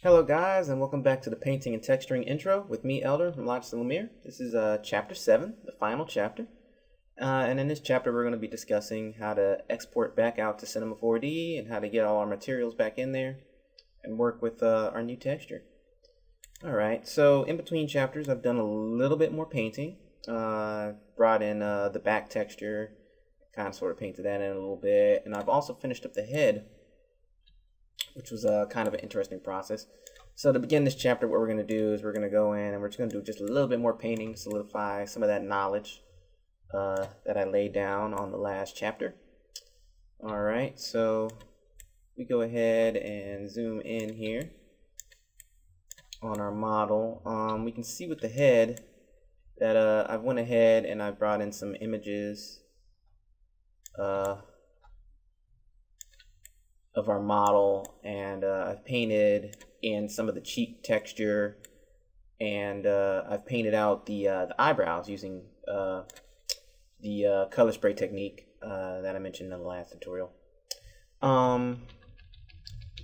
Hello guys, and welcome back to the Painting and Texturing Intro with me, Elder, from Lodge Lemire. This is Chapter 7, the final chapter. And in this chapter we're going to be discussing how to export back out to Cinema 4D and how to get all our materials back in there and work with our new texture. Alright, so in between chapters I've done a little bit more painting. Brought in the back texture, kind of sort of painted that in a little bit, and I've also finished up the head, which was kind of an interesting process. So to begin this chapter, what we're going to do is we're going to go in and we're just going to do just a little bit more painting, solidify some of that knowledge that I laid down on the last chapter. Alright, so we go ahead and zoom in here on our model. We can see with the head that I went ahead and I brought in some images of our model, and I've painted in some of the cheek texture, and I've painted out the eyebrows using the color spray technique that I mentioned in the last tutorial.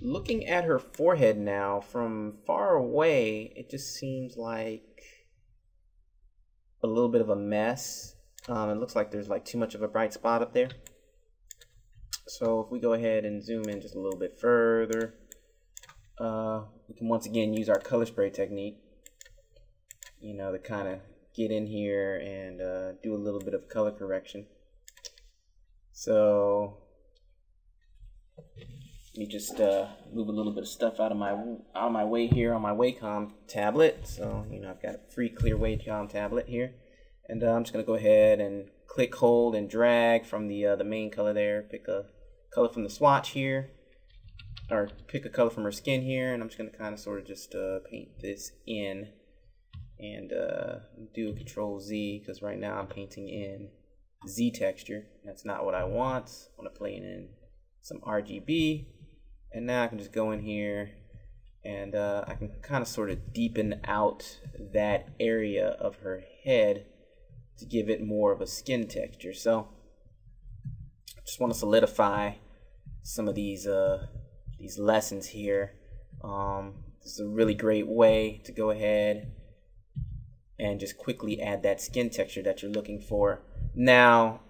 Looking at her forehead now from far away, it just seems like a little bit of a mess. It looks like there's like too much of a bright spot up there. So if we go ahead and zoom in just a little bit further, we can once again use our color spray technique, you know, to kind of get in here and do a little bit of color correction. So let me just move a little bit of stuff out of my way here on my Wacom tablet. So, you know, I've got a free clear Wacom tablet here, and I'm just gonna go ahead and click, hold, and drag from the main color there. Pick a color from the swatch here, or pick a color from her skin here, and I'm just gonna kind of sort of just paint this in, and do a Control Z, because right now I'm painting in Z texture. That's not what I want. I want to play in some RGB, and now I can just go in here and I can kind of sort of deepen out that area of her head to give it more of a skin texture. So I just want to solidify some of these lessons here. This is a really great way to go ahead and just quickly add that skin texture that you're looking for. Now,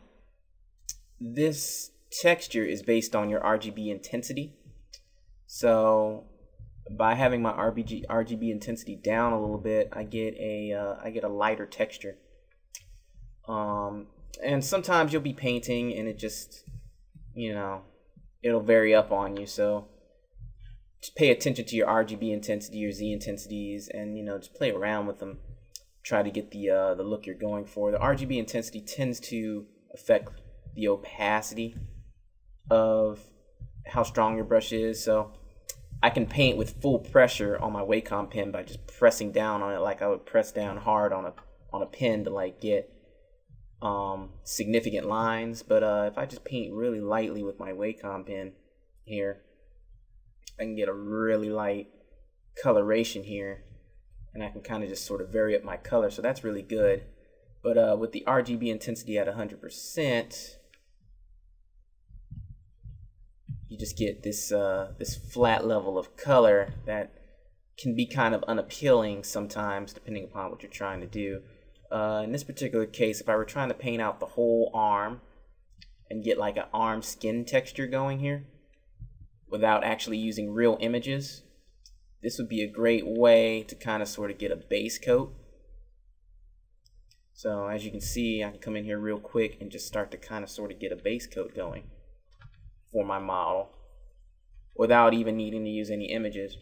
this texture is based on your RGB intensity. So by having my RGB intensity down a little bit, I get a lighter texture. And sometimes you'll be painting and it just, you know, it'll vary up on you. So just pay attention to your RGB intensity, your Z intensities, and, you know, just play around with them. Try to get the look you're going for. The RGB intensity tends to affect the opacity of how strong your brush is. So I can paint with full pressure on my Wacom pen by just pressing down on it like I would press down hard on a pen to like get significant lines. But if I just paint really lightly with my Wacom pen here, I can get a really light coloration here, and I can kind of just sort of vary up my color. So that's really good. But with the RGB intensity at 100%, you just get this this flat level of color that can be kind of unappealing sometimes, depending upon what you're trying to do. In this particular case, if I were trying to paint out the whole arm and get like an arm skin texture going here without actually using real images, this would be a great way to kind of sort of get a base coat. So as you can see, I can come in here real quick and just start to kind of sort of get a base coat going for my model without even needing to use any images.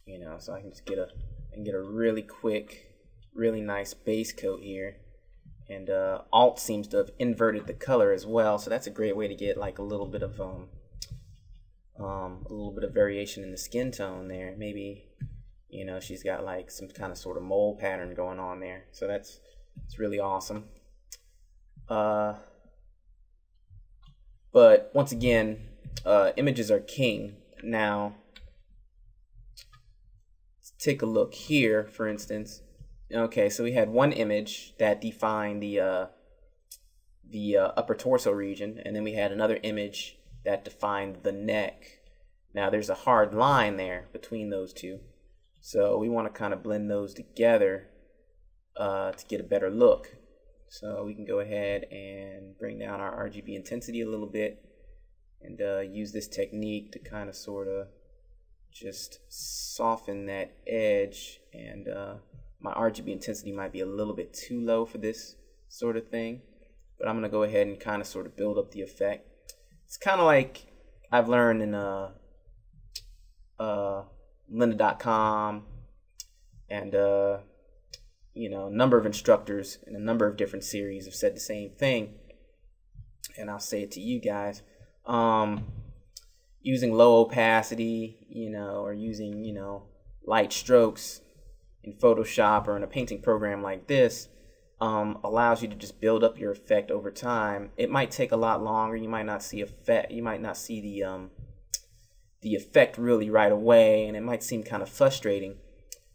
You know, so I can just get a really quick, really nice base coat here. And Alt seems to have inverted the color as well, so that's a great way to get like a little bit of variation in the skin tone there. Maybe, you know, she's got like some kind of sort of mole pattern going on there, so it's really awesome. But once again, images are king. Now, let's take a look here, for instance. Okay, so we had one image that defined the upper torso region, and then we had another image that defined the neck, Now there's a hard line there between those two. So we want to kind of blend those together to get a better look. So we can go ahead and bring down our RGB intensity a little bit and use this technique to kind of sort of just soften that edge. And my RGB intensity might be a little bit too low for this sort of thing, but I'm going to go ahead and kind of sort of build up the effect. It's kind of like I've learned in lynda.com and you know, a number of instructors in a number of different series have said the same thing, and I'll say it to you guys. Using low opacity, you know, or using, you know, light strokes in Photoshop or in a painting program like this allows you to just build up your effect over time. It might take a lot longer. You might not see effect. You might not see the effect really right away, and it might seem kind of frustrating.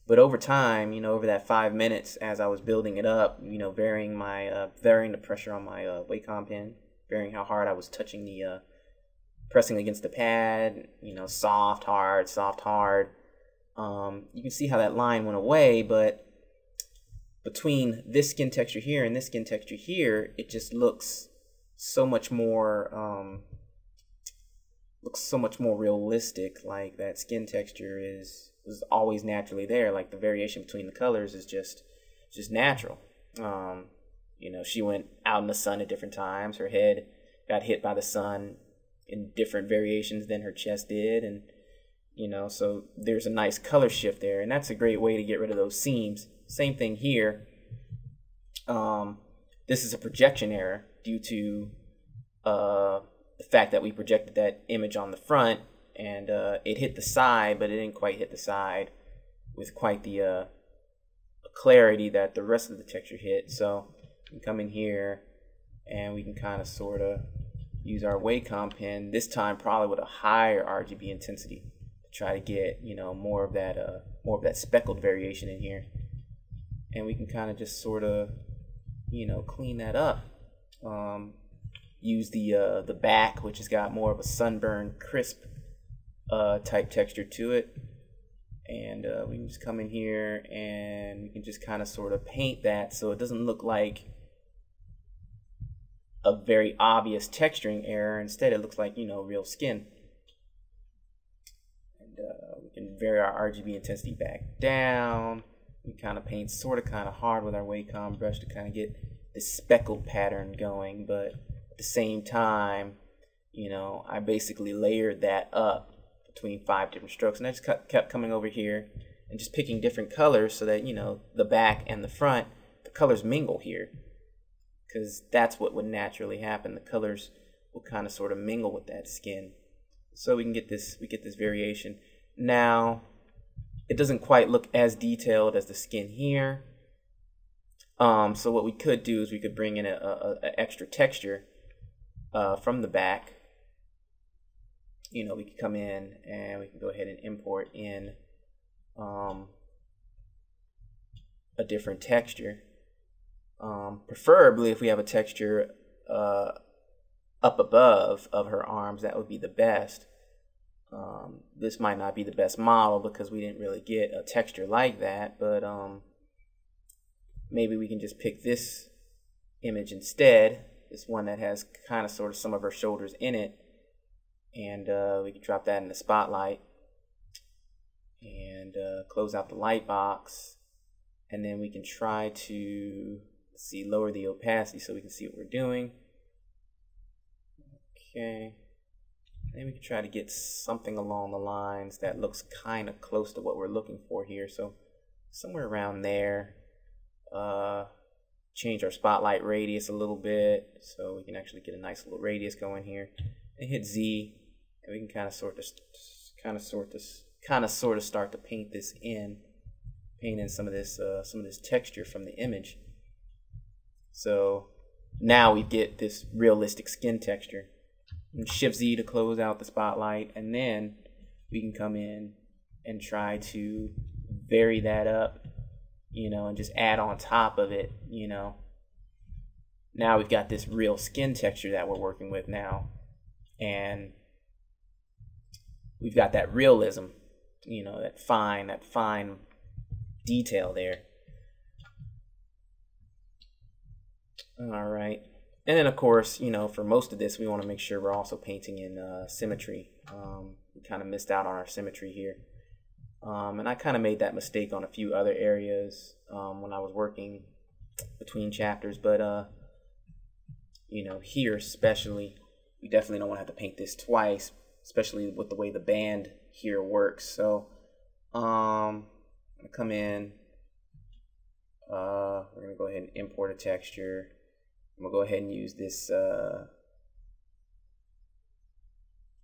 But over time, you know, over that 5 minutes, as I was building it up, you know, varying the pressure on my Wacom pen, varying how hard I was touching the pressing against the pad, you know, soft, hard, soft, hard. You can see how that line went away, but between this skin texture here and this skin texture here, it just looks so much more realistic. Like that skin texture is always naturally there. Like the variation between the colors is just natural. You know, she went out in the sun at different times. Her head got hit by the sun in different variations than her chest did, and you know, so there's a nice color shift there, and that's a great way to get rid of those seams. Same thing here. This is a projection error due to the fact that we projected that image on the front, and it hit the side, but it didn't quite hit the side with quite the clarity that the rest of the texture hit. So we can come in here and we can kind of sort of use our Wacom pen, this time probably with a higher RGB intensity, to try to get, you know, more of that speckled variation in here. And we can kind of just sort of, you know, clean that up. Use the back, which has got more of a sunburn, crisp type texture to it, and we can just come in here and we can just kind of sort of paint that so it doesn't look like a very obvious texturing error. Instead, it looks like, you know, real skin. And we can vary our RGB intensity back down. We kind of paint sort of kind of hard with our Wacom brush to kind of get this speckled pattern going, but at the same time, you know, I basically layered that up between 5 different strokes, and I just kept coming over here and just picking different colors so that, you know, the back and the front, the colors mingle here, because that's what would naturally happen. The colors will kind of sort of mingle with that skin, so we get this variation. Now it doesn't quite look as detailed as the skin here, so what we could do is we could bring in a extra texture from the back. You know, we can come in and we can go ahead and import in a different texture. Preferably if we have a texture up above of her arms, that would be the best. This might not be the best model because we didn't really get a texture like that, but maybe we can just pick this image instead, this one that has kind of sort of some of her shoulders in it, and we can drop that in the spotlight and close out the light box, and then we can try to lower the opacity so we can see what we're doing. Okay, and we can try to get something along the lines that looks kind of close to what we're looking for here, so somewhere around there. Change our spotlight radius a little bit so we can actually get a nice little radius going here, and hit Z, and we can kind of sort of start to paint in some of this texture from the image. So now we get this realistic skin texture. And Shift Z to close out the spotlight, and then we can come in and try to vary that up, you know, and just add on top of it, you know. Now we've got this real skin texture that we're working with now, and we've got that realism, you know, that fine detail there. All right. And then, of course, you know, for most of this, we want to make sure we're also painting in symmetry. We kind of missed out on our symmetry here. And I kind of made that mistake on a few other areas when I was working between chapters. But, you know, here especially, we definitely don't want to have to paint this twice, especially with the way the band here works. So I'm going to come in. We're going to go ahead and import a texture. I'm going to go ahead and use this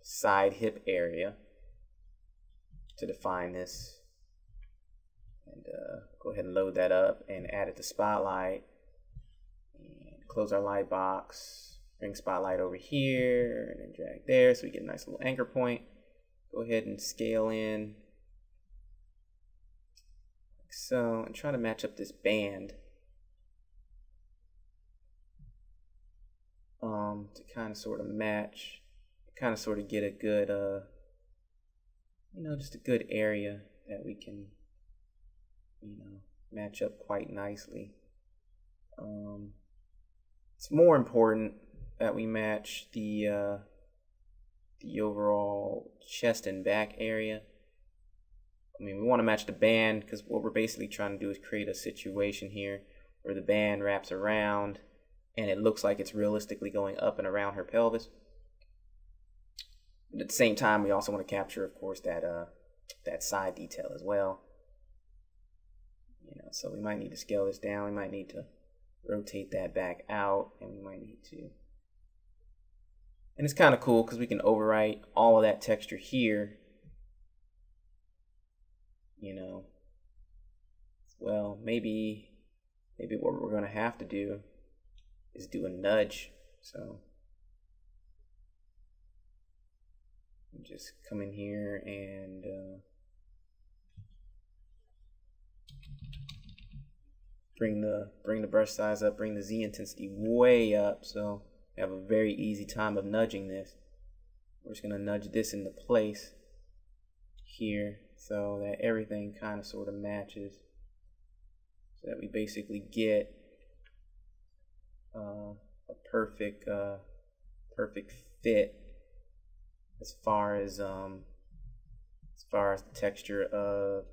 side hip area to define this. And go ahead and load that up and add it to Spotlight. And close our light box. Bring Spotlight over here and then drag there so we get a nice little anchor point. Go ahead and scale in. Like so. And try to match up this band. To kind of sort of match, kind of sort of get a good, you know, just a good area that we can, you know, match up quite nicely. It's more important that we match the overall chest and back area. I mean, we want to match the band because what we're basically trying to do is create a situation here where the band wraps around and it looks like it's realistically going up and around her pelvis. But at the same time, we also want to capture, of course, that side detail as well. You know, so we might need to scale this down. We might need to rotate that back out, and we might need to. And it's kind of cool because we can overwrite all of that texture here. You know, well, maybe what we're going to have to do is do a nudge. So just come in here and bring the brush size up, bring the Z intensity way up, so we have a very easy time of nudging this. We're just gonna nudge this into place here so that everything kind of sort of matches, so that we basically get a perfect fit as far as the texture of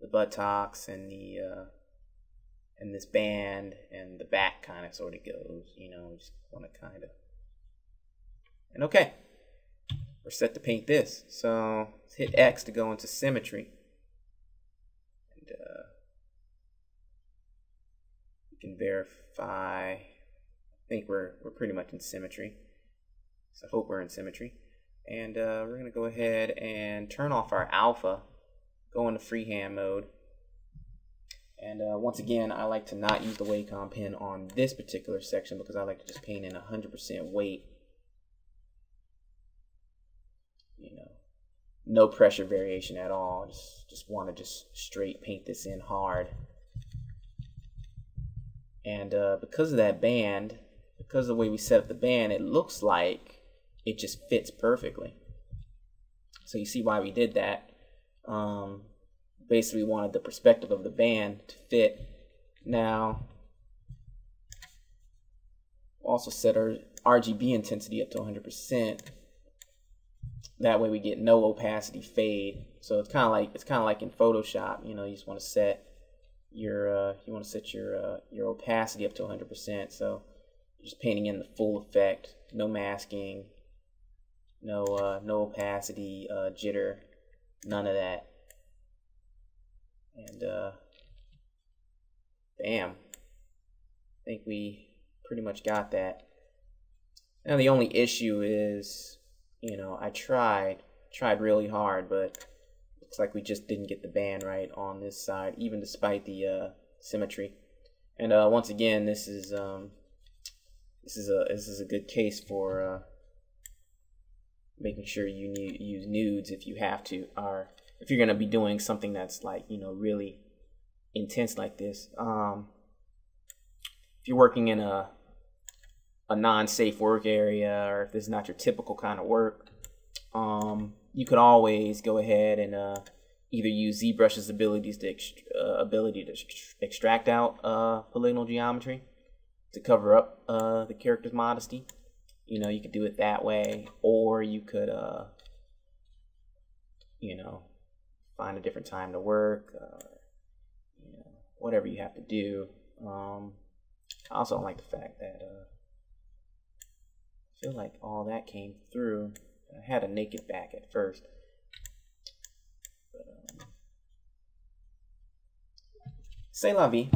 the buttocks and the and this band and the back kind of sort of goes. You know, just want to kind of. And okay, we're set to paint this. So let's hit X to go into symmetry. And we can verify. I think we're pretty much in symmetry. So I hope we're in symmetry. And we're going to go ahead and turn off our alpha, go into freehand mode. And once again, I like to not use the Wacom pen on this particular section because I like to just paint in 100% weight. You know, no pressure variation at all. Just want to just straight paint this in hard. And because of that band, because of the way we set up the band, it looks like it just fits perfectly. So you see why we did that. Basically wanted the perspective of the band to fit. Now, also set our RGB intensity up to 100%. That way we get no opacity fade. So it's kind of like in Photoshop. You know, you just want to set your your opacity up to 100%. So you're just painting in the full effect, no masking, no opacity, jitter, none of that. And bam, I think we pretty much got that. Now the only issue is, you know, I tried really hard, but looks like we just didn't get the band right on this side, even despite the symmetry. And once again, this is a good case for making sure you use nudes if you have to, or if you're gonna be doing something that's like, you know, really intense like this. If you're working in a non-safe work area, or if this is not your typical kind of work, you could always go ahead and either use ZBrush's ability to extract out polygonal geometry to cover up the character's modesty. You know, you could do it that way, or you could, you know, find a different time to work, you know, whatever you have to do. I also don't like the fact that I feel like all that came through. I had a naked back at first. But, c'est la vie.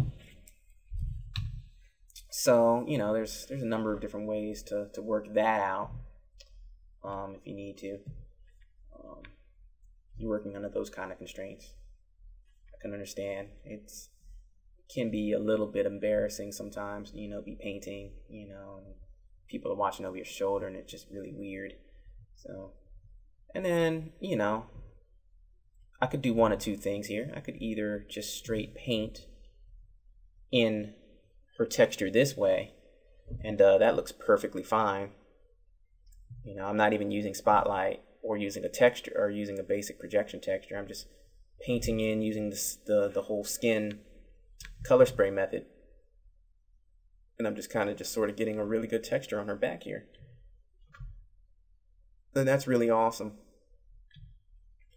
So, you know, there's a number of different ways to work that out if you need to. You're working under those kind of constraints. I can understand. It can be a little bit embarrassing sometimes, you know, be painting, you know, and people are watching over your shoulder and it's just really weird. So, and then, you know, I could do one of two things here. I could either just straight paint in her texture this way, and that looks perfectly fine. You know, I'm not even using Spotlight or using a texture or using a basic projection texture. I'm just painting in using the whole skin color spray method, and I'm just kind of sort of getting a really good texture on her back here. And that's really awesome.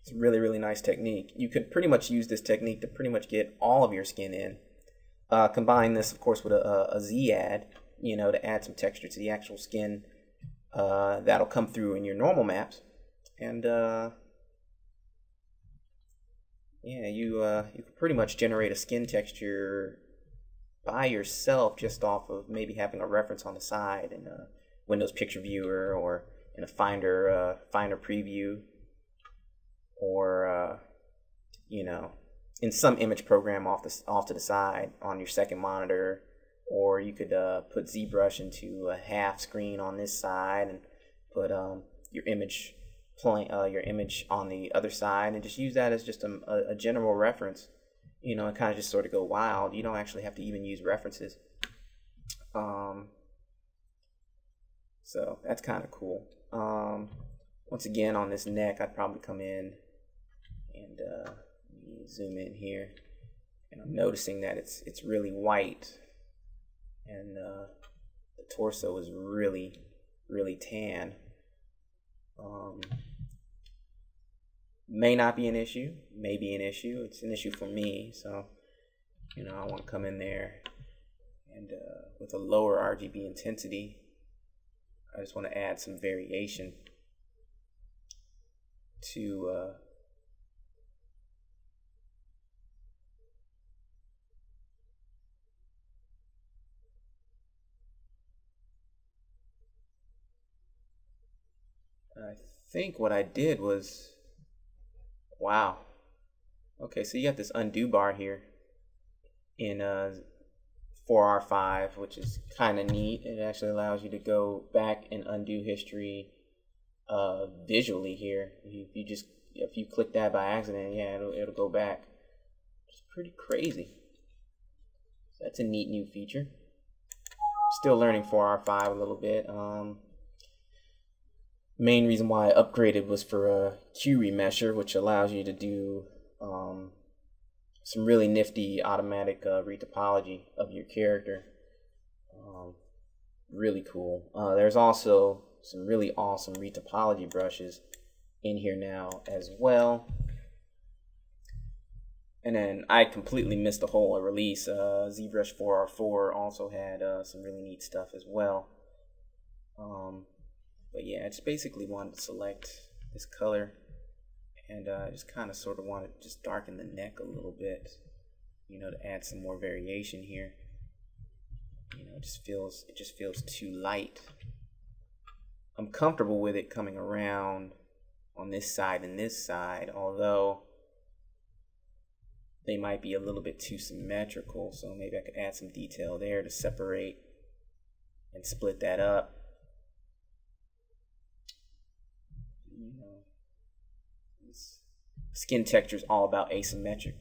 It's a really, really nice technique. You could pretty much use this technique to pretty much get all of your skin in. Combine this, of course, with a Z-add, you know, to add some texture to the actual skin. That'll come through in your normal maps. And yeah, you can pretty much generate a skin texture by yourself just off of maybe having a reference on the side in a Windows Picture Viewer or in a Finder preview, or you know, in some image program off to the side on your second monitor, or you could put ZBrush into a half screen on this side and put your image on the other side, and just use that as just a general reference, you know, and kind of just sort of go wild. You don't actually have to even use references. So that's kind of cool. Once again, on this neck, I'd probably come in and zoom in here, and I'm noticing that it's really white, and the torso is really, really tan. May not be an issue, may be an issue. It's an issue for me, so, you know, I want to come in there and with a lower RGB intensity, I just want to add some variation to I think what I did was, wow. Okay, so you got this undo bar here in 4R5, which is kind of neat. It actually allows you to go back and undo history visually here. If you click that by accident, yeah, it'll go back. It's pretty crazy. That's a neat new feature. Still learning 4R5 a little bit. Main reason why I upgraded was for a Q remesher, which allows you to do some really nifty automatic retopology of your character. Really cool. There's also some really awesome retopology brushes in here now as well. And then I completely missed the whole release. ZBrush 4R4 also had some really neat stuff as well. But yeah, I just basically wanted to select this color, and I just kind of sort of wanted to just darken the neck a little bit, you know, to add some more variation here. You know, it just feels too light. I'm comfortable with it coming around on this side and this side, although they might be a little bit too symmetrical, so maybe I could add some detail there to separate and split that up. You know, this skin texture is all about asymmetricness.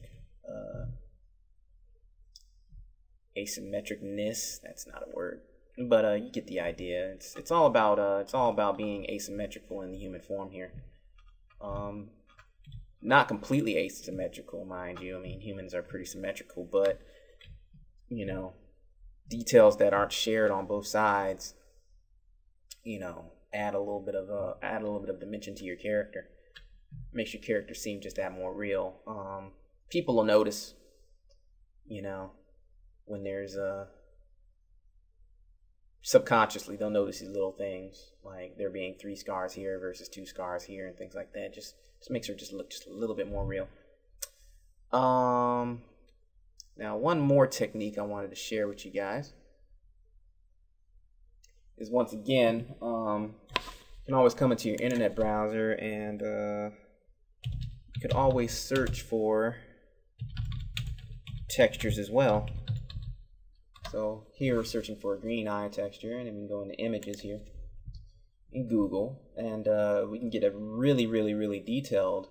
That's not a word, but you get the idea. It's all about being asymmetrical in the human form here. Not completely asymmetrical, mind you. I mean, humans are pretty symmetrical, but you know, details that aren't shared on both sides, you know, add a little bit of dimension to your character. Makes your character seem just that more real. People will notice, you know, when there's subconsciously they'll notice these little things, like there being 3 scars here versus 2 scars here and things like that. Just makes her just look just a little bit more real. Now one more technique I wanted to share with you guys is, once again, you can always come into your internet browser and you could always search for textures as well. So here we're searching for a green eye texture, and then we can go into images here in Google, and we can get a really detailed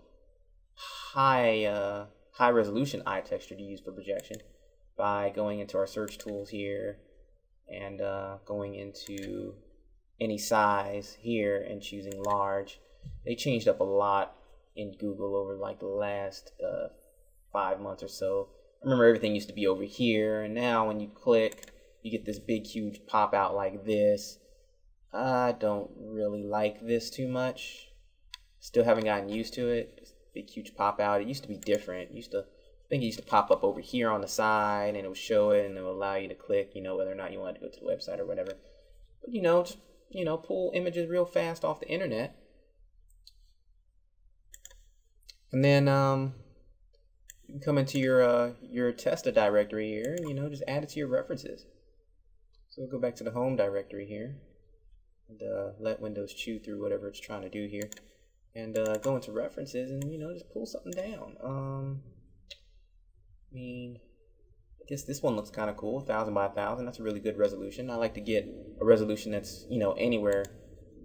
high resolution eye texture to use for projection by going into our search tools here and going into any size here and choosing large. They changed up a lot in Google over like the last 5 months or so. I remember everything used to be over here, and now when you click, you get this big huge pop out like this. I don't really like this too much. Still haven't gotten used to it. This big huge pop out. It used to be different. I think it used to pop up over here on the side, and it would show it, and it would allow you to click, you know, whether or not you wanted to go to the website or whatever. But you know, just, you know, pull images real fast off the internet. And then you can come into your Testa directory here, and you know, just add it to your references. So we'll go back to the home directory here and let Windows chew through whatever it's trying to do here, and go into references and, you know, just pull something down. I mean, I guess this one looks kind of cool, 1000 by 1000. That's a really good resolution. I like to get a resolution that's, you know, anywhere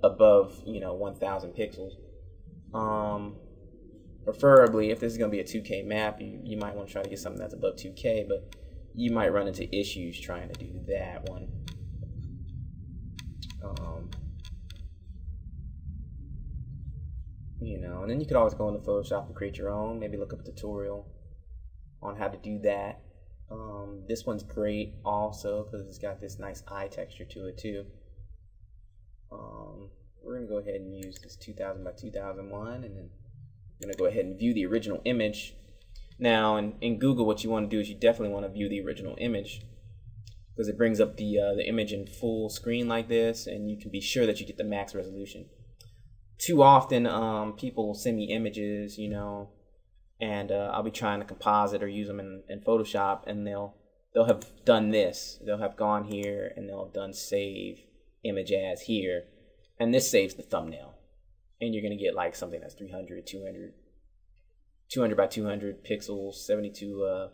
above, you know, 1000 pixels. Preferably, if this is going to be a 2K map, you might want to try to get something that's above 2K, but you might run into issues trying to do that one. You know, and then you could always go into Photoshop and create your own, maybe look up a tutorial on how to do that. This one's great also because it's got this nice eye texture to it too. We're going to go ahead and use this 2000 by 2001, and then I'm going to go ahead and view the original image. Now in Google, what you want to do is you definitely want to view the original image, because it brings up the image in full screen like this, and you can be sure that you get the max resolution. Too often people will send me images, you know, and I'll be trying to composite or use them in Photoshop, and they'll have done this. They'll have gone here and they'll have done save image as here, and this saves the thumbnail, and you're gonna get like something that's 300, 200 by 200 pixels, 72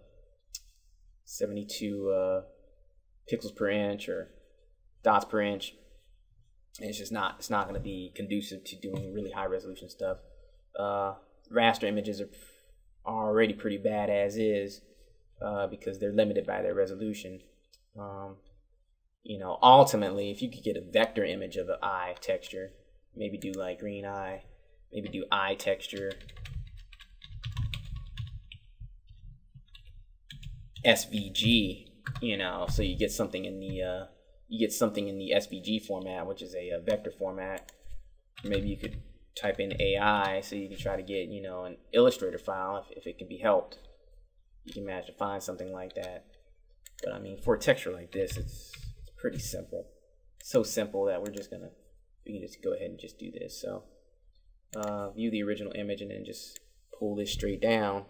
pixels per inch or dots per inch. And it's not going to be conducive to doing really high resolution stuff. Raster images are already pretty bad as is, because they're limited by their resolution. You know, ultimately, if you could get a vector image of an eye texture, maybe do like green eye, maybe do eye texture SVG, you know, so you get something in the SVG format, which is a vector format. Maybe you could type in AI, so you can try to get, you know, an Illustrator file if it can be helped. You can manage to find something like that. But I mean, for a texture like this, it's pretty simple. So simple that we can just go ahead and just do this. So view the original image and then just pull this straight down.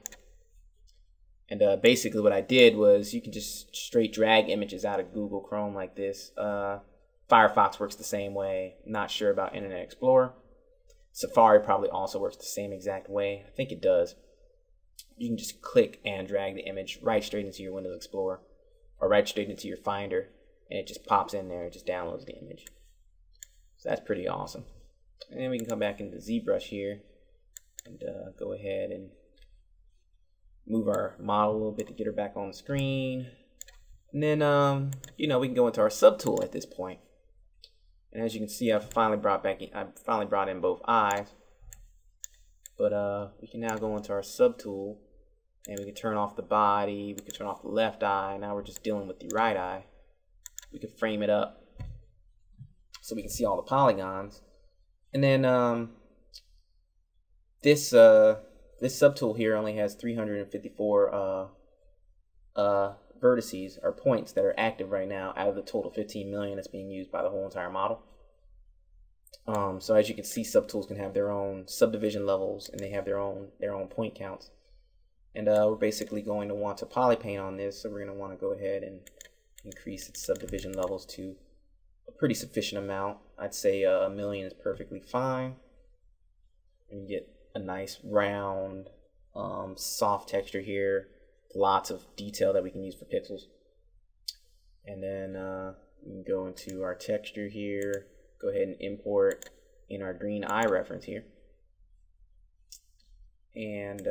And basically what I did was, you can just straight drag images out of Google Chrome like this. Firefox works the same way. Not sure about Internet Explorer. Safari probably also works the same exact way. I think it does. You can just click and drag the image right straight into your Windows Explorer, or right straight into your Finder, and it just pops in there and just downloads the image. So that's pretty awesome. And then we can come back into ZBrush here and go ahead and move our model a little bit to get her back on the screen. And then, you know, we can go into our subtool at this point. And as you can see, I've finally brought in both eyes. But we can now go into our subtool, and we can turn off the body, we can turn off the left eye. Now we're just dealing with the right eye. We can frame it up so we can see all the polygons. And then this subtool here only has 354 vertices or points that are active right now out of the total 15 million that's being used by the whole entire model. So as you can see, subtools can have their own subdivision levels, and they have their own point counts. And we're basically going to want to polypaint on this, so we're going to want to go ahead and increase its subdivision levels to a pretty sufficient amount. I'd say 1 million is perfectly fine. And you get a nice round, soft texture here. Lots of detail that we can use for pixels. And then we can go into our texture here. Go ahead and import in our green eye reference here. And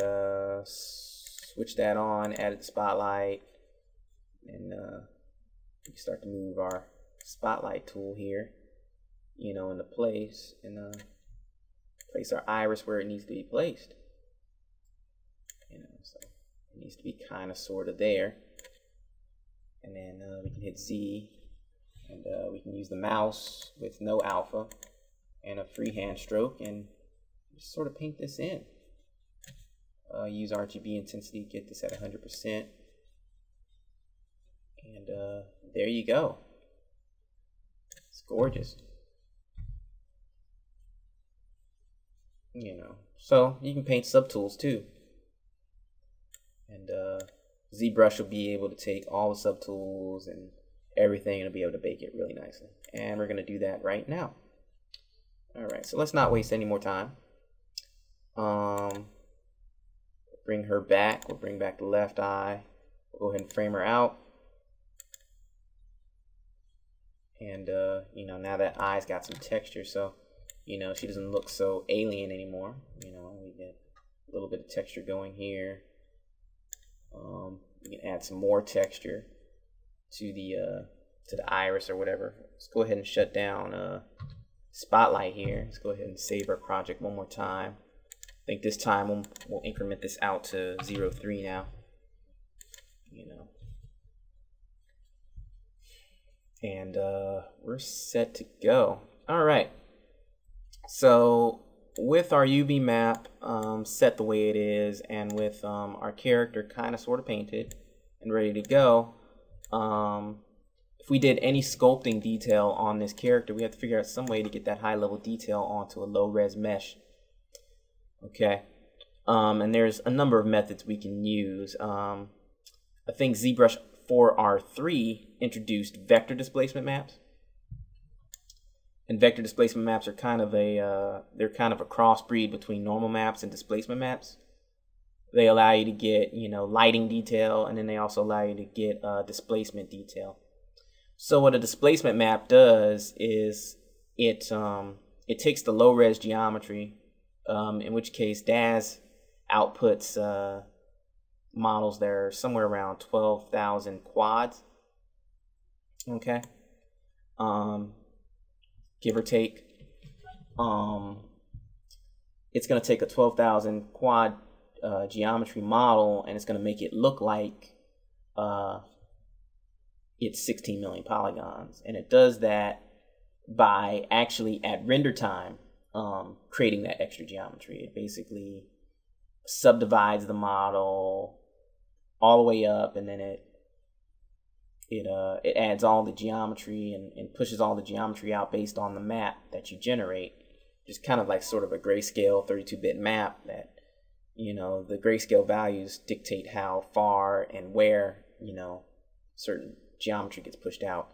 switch that on, added spotlight. And we can start to move our spotlight tool here, into place, and place our iris where it needs to be placed. So it needs to be kind of sort of there. And then we can hit Z, and we can use the mouse with no alpha and a freehand stroke, and just sort of paint this in. Use RGB intensity to get this at 100%. And there you go. It's gorgeous. So you can paint subtools too. And ZBrush will be able to take all the subtools and everything and be able to bake it really nicely. And we're going to do that right now. Alright, so let's not waste any more time. Bring her back. We'll bring back the left eye. We'll go ahead and frame her out. And, now that eye's got some texture, so, she doesn't look so alien anymore. We get a little bit of texture going here. We can add some more texture to the iris or whatever. Let's go ahead and shut down Spotlight here. Let's go ahead and save our project one more time. I think this time we'll increment this out to 0.3 now. And we're set to go. All right. So with our UV map set the way it is, and with our character kind of sort of painted and ready to go, if we did any sculpting detail on this character, we have to figure out some way to get that high level detail onto a low res mesh. Okay. And there's a number of methods we can use. I think ZBrush 4R3 introduced vector displacement maps. And vector displacement maps are kind of a crossbreed between normal maps and displacement maps. They allow you to get, lighting detail, and then they also allow you to get displacement detail. So what a displacement map does is it takes the low res geometry, in which case DAZ outputs models that are somewhere around 12,000 quads. Okay. Give or take. It's going to take a 12,000 quad geometry model, and it's going to make it look like it's 16 million polygons. And it does that by actually at render time creating that extra geometry. It basically subdivides the model all the way up, and then it adds all the geometry and pushes all the geometry out based on the map that you generate. Just kind of like sort of a grayscale 32-bit map that, the grayscale values dictate how far and where, certain geometry gets pushed out.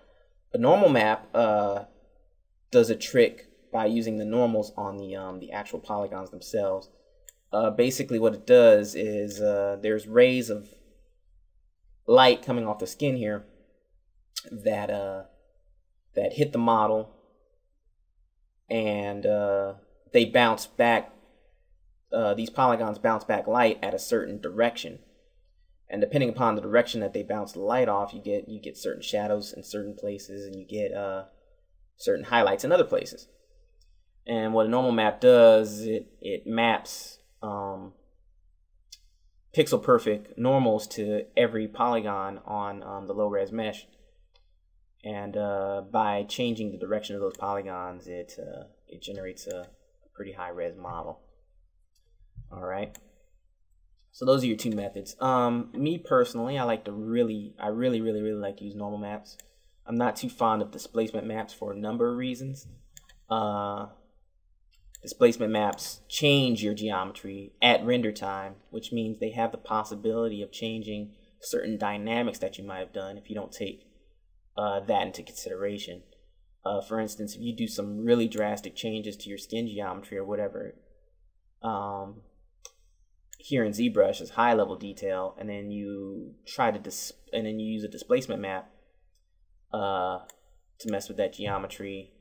A normal map does a trick by using the normals on the actual polygons themselves. Basically what it does is there's rays of light coming off the skin here that hit the model, and they bounce back. These polygons bounce back light at a certain direction, and depending upon the direction that they bounce the light off, you get certain shadows in certain places, and you get certain highlights in other places. And what a normal map does is it maps pixel perfect normals to every polygon on the low res mesh, and by changing the direction of those polygons, it generates a pretty high res model. All right. So those are your two methods. Me personally, I really like to use normal maps. I'm not too fond of displacement maps for a number of reasons. Displacement maps change your geometry at render time, which means they have the possibility of changing certain dynamics that you might have done if you don't take that into consideration. For instance, if you do some really drastic changes to your skin geometry or whatever, here in ZBrush is high level detail, and then you try to use a displacement map to mess with that geometry.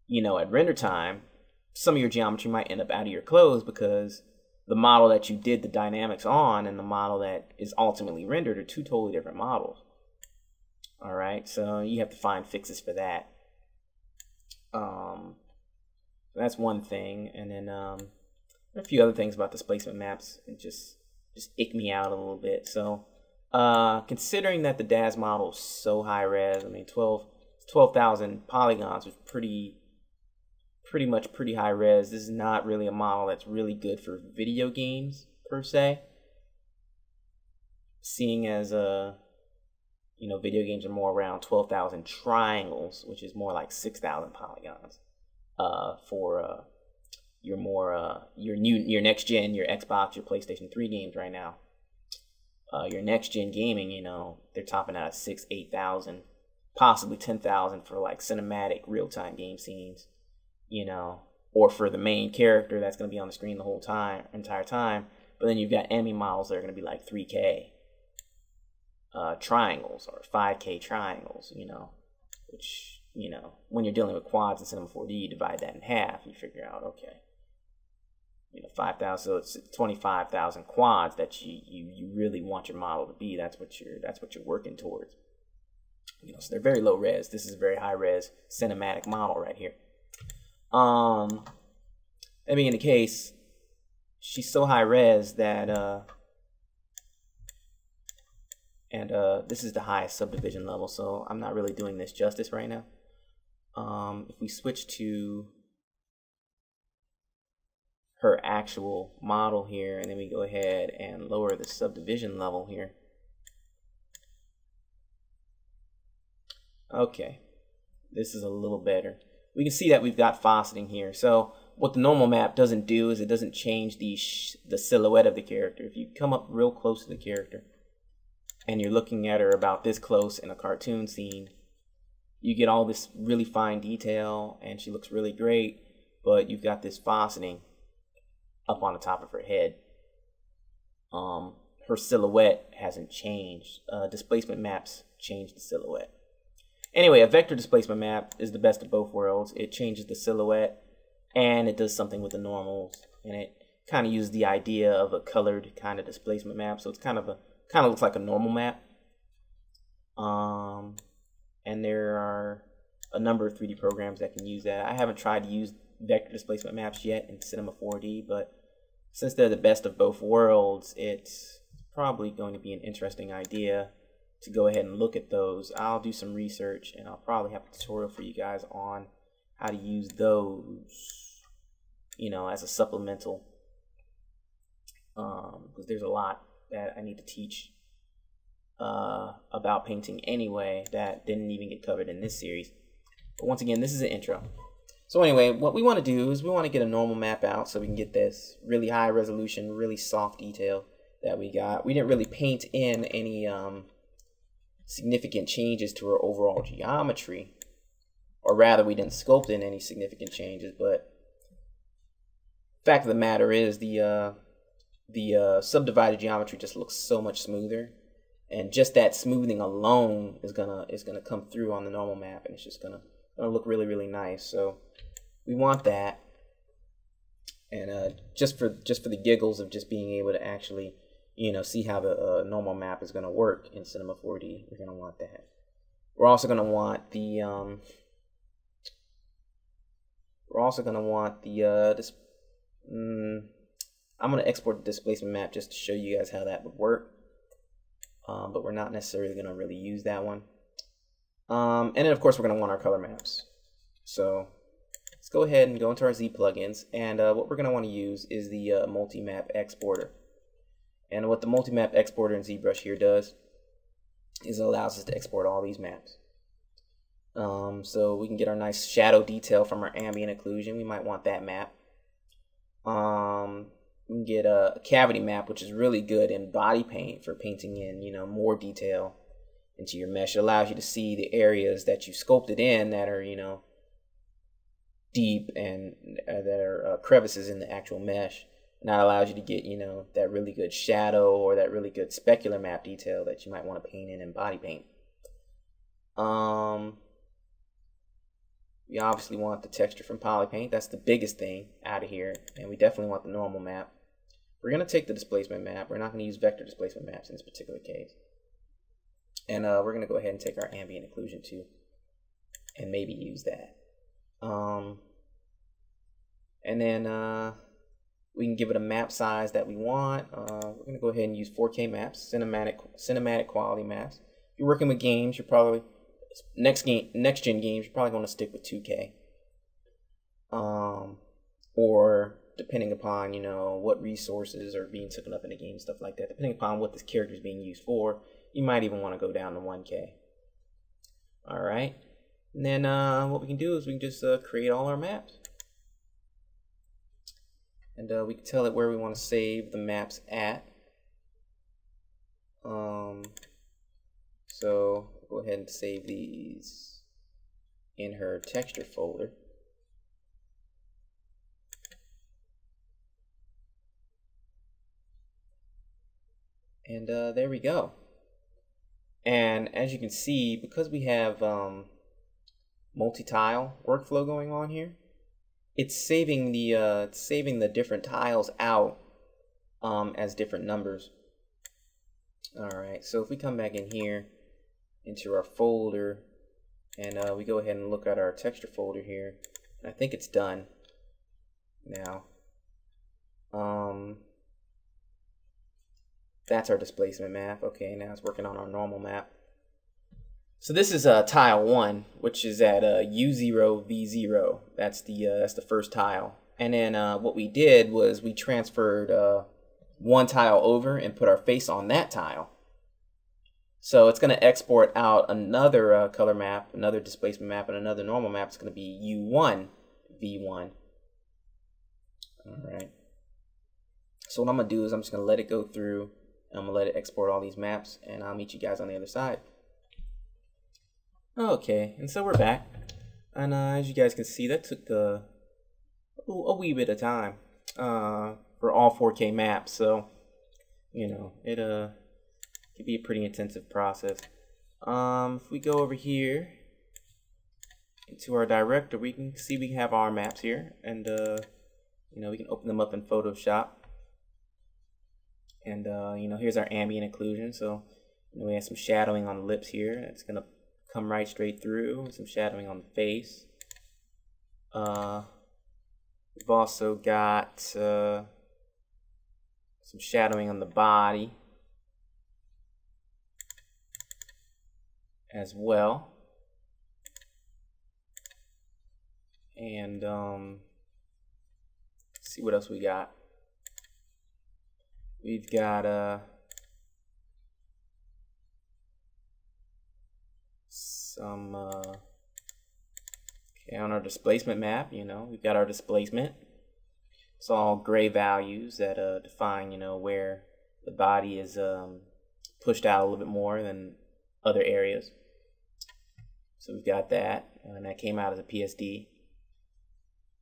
You know, at render time, some of your geometry might end up out of your clothes because the model that you did the dynamics on and the model that is ultimately rendered are two totally different models. All right, so you have to find fixes for that. That's one thing, and then a few other things about displacement maps and just ick me out a little bit. So considering that the DAZ model is so high res, I mean 12,000 polygons is pretty much pretty high res. This is not really a model that's really good for video games per se, seeing as you know, video games are more around 12,000 triangles, which is more like 6,000 polygons for your next gen, your Xbox, your PlayStation 3 games right now. Your next gen gaming, you know, they're topping out at 8,000, possibly 10,000 for like cinematic real time game scenes, you know, or for the main character that's going to be on the screen the whole entire time. But then you've got enemy models that are going to be like 3K triangles or 5K triangles, you know, which, you know, when you're dealing with quads in Cinema 4D, you divide that in half, you figure out, okay, you know, 5,000, so it's 25,000 quads that you really want your model to be. That's what you're working towards. You know, so they're very low res. This is a very high res cinematic model right here. That being the case, she's so high res that this is the highest subdivision level, so I'm not really doing this justice right now. If we switch to her actual model here, and then we go ahead and lower the subdivision level here. Okay, this is a little better. We can see that we've got faceting here. So what the normal map doesn't do is it doesn't change the silhouette of the character. If you come up real close to the character and you're looking at her about this close in a cartoon scene, you get all this really fine detail and she looks really great, but you've got this faceting up on the top of her head. Her silhouette hasn't changed. Displacement maps change the silhouette. Anyway, a vector displacement map is the best of both worlds. It changes the silhouette and it does something with the normals, and it kind of uses the idea of a colored kind of displacement map. So it's kind of looks like a normal map. And there are a number of 3D programs that can use that. I haven't tried to use vector displacement maps yet in Cinema 4D, but since they're the best of both worlds, it's probably going to be an interesting idea to go ahead and look at those. I'll do some research and I'll probably have a tutorial for you guys on how to use those, you know, as a supplemental, because there's a lot that I need to teach about painting anyway that didn't even get covered in this series. But once again, this is an intro. So anyway, what we want to do is we want to get a normal map out so we can get this really high resolution, really soft detail that we got. We didn't really paint in any significant changes to our overall geometry, or rather we didn't sculpt in any significant changes, but fact of the matter is the subdivided geometry just looks so much smoother, and just that smoothing alone is gonna come through on the normal map, and it's just gonna look really, really nice. So we want that, and just for the giggles of just being able to actually, you know, see how the normal map is going to work in Cinema 4D, we're going to want that. We're also going to want the We're also going to want the I'm going to export the displacement map just to show you guys how that would work, but we're not necessarily going to really use that one. And then of course we're going to want our color maps. So let's go ahead and go into our Z plugins, and what we're going to want to use is the multi-map exporter. And what the multi-map exporter in ZBrush here does is it allows us to export all these maps. So we can get our nice shadow detail from our ambient occlusion. We might want that map. We can get a cavity map, which is really good in body paint for painting in, you know, more detail into your mesh. It allows you to see the areas that you sculpted in that are, you know, deep and that are crevices in the actual mesh. And that allows you to get, you know, that really good shadow or that really good specular map detail that you might want to paint in body paint. We obviously want the texture from Polypaint. That's the biggest thing out of here. And we definitely want the normal map. We're going to take the displacement map. We're not going to use vector displacement maps in this particular case. And we're going to go ahead and take our ambient occlusion too, and maybe use that. And then we can give it a map size that we want. We're going to go ahead and use 4K maps, cinematic quality maps. If you're working with games, you're probably next gen games, you're probably going to stick with 2K. Or depending upon, you know, what resources are being taken up in the game, stuff like that. Depending upon what this character is being used for, you might even want to go down to 1K. All right. And then what we can do is we can just create all our maps. And we can tell it where we want to save the maps at. So go ahead and save these in her texture folder. And there we go. And as you can see, because we have multi-tile workflow going on here, it's saving the different tiles out as different numbers. All right, so if we come back in here into our folder and we go ahead and look at our texture folder here, and I think it's done now. That's our displacement map. Okay, now it's working on our normal map. So this is tile 1, which is at U0 V0. That's the first tile. And then what we did was we transferred one tile over and put our face on that tile. So it's going to export out another color map, another displacement map, and another normal map. It's going to be U1 V1. All right. So what I'm going to do is I'm just going to let it go through. I'm going to let it export all these maps, and I'll meet you guys on the other side. Okay, and so we're back. And as you guys can see, that took a wee bit of time for all 4K maps. So, you know, it could be a pretty intensive process. If we go over here into our director, we can see we have our maps here. And, you know, we can open them up in Photoshop. And, you know, here's our ambient occlusion. So, you know, we have some shadowing on the lips here. It's going to come right straight through. Some shadowing on the face. We've also got some shadowing on the body as well. And, let's see what else we got. We've got some okay, on our displacement map, you know, we've got our displacement. It's all gray values that define, you know, where the body is pushed out a little bit more than other areas. So we've got that, and that came out as a PSD. I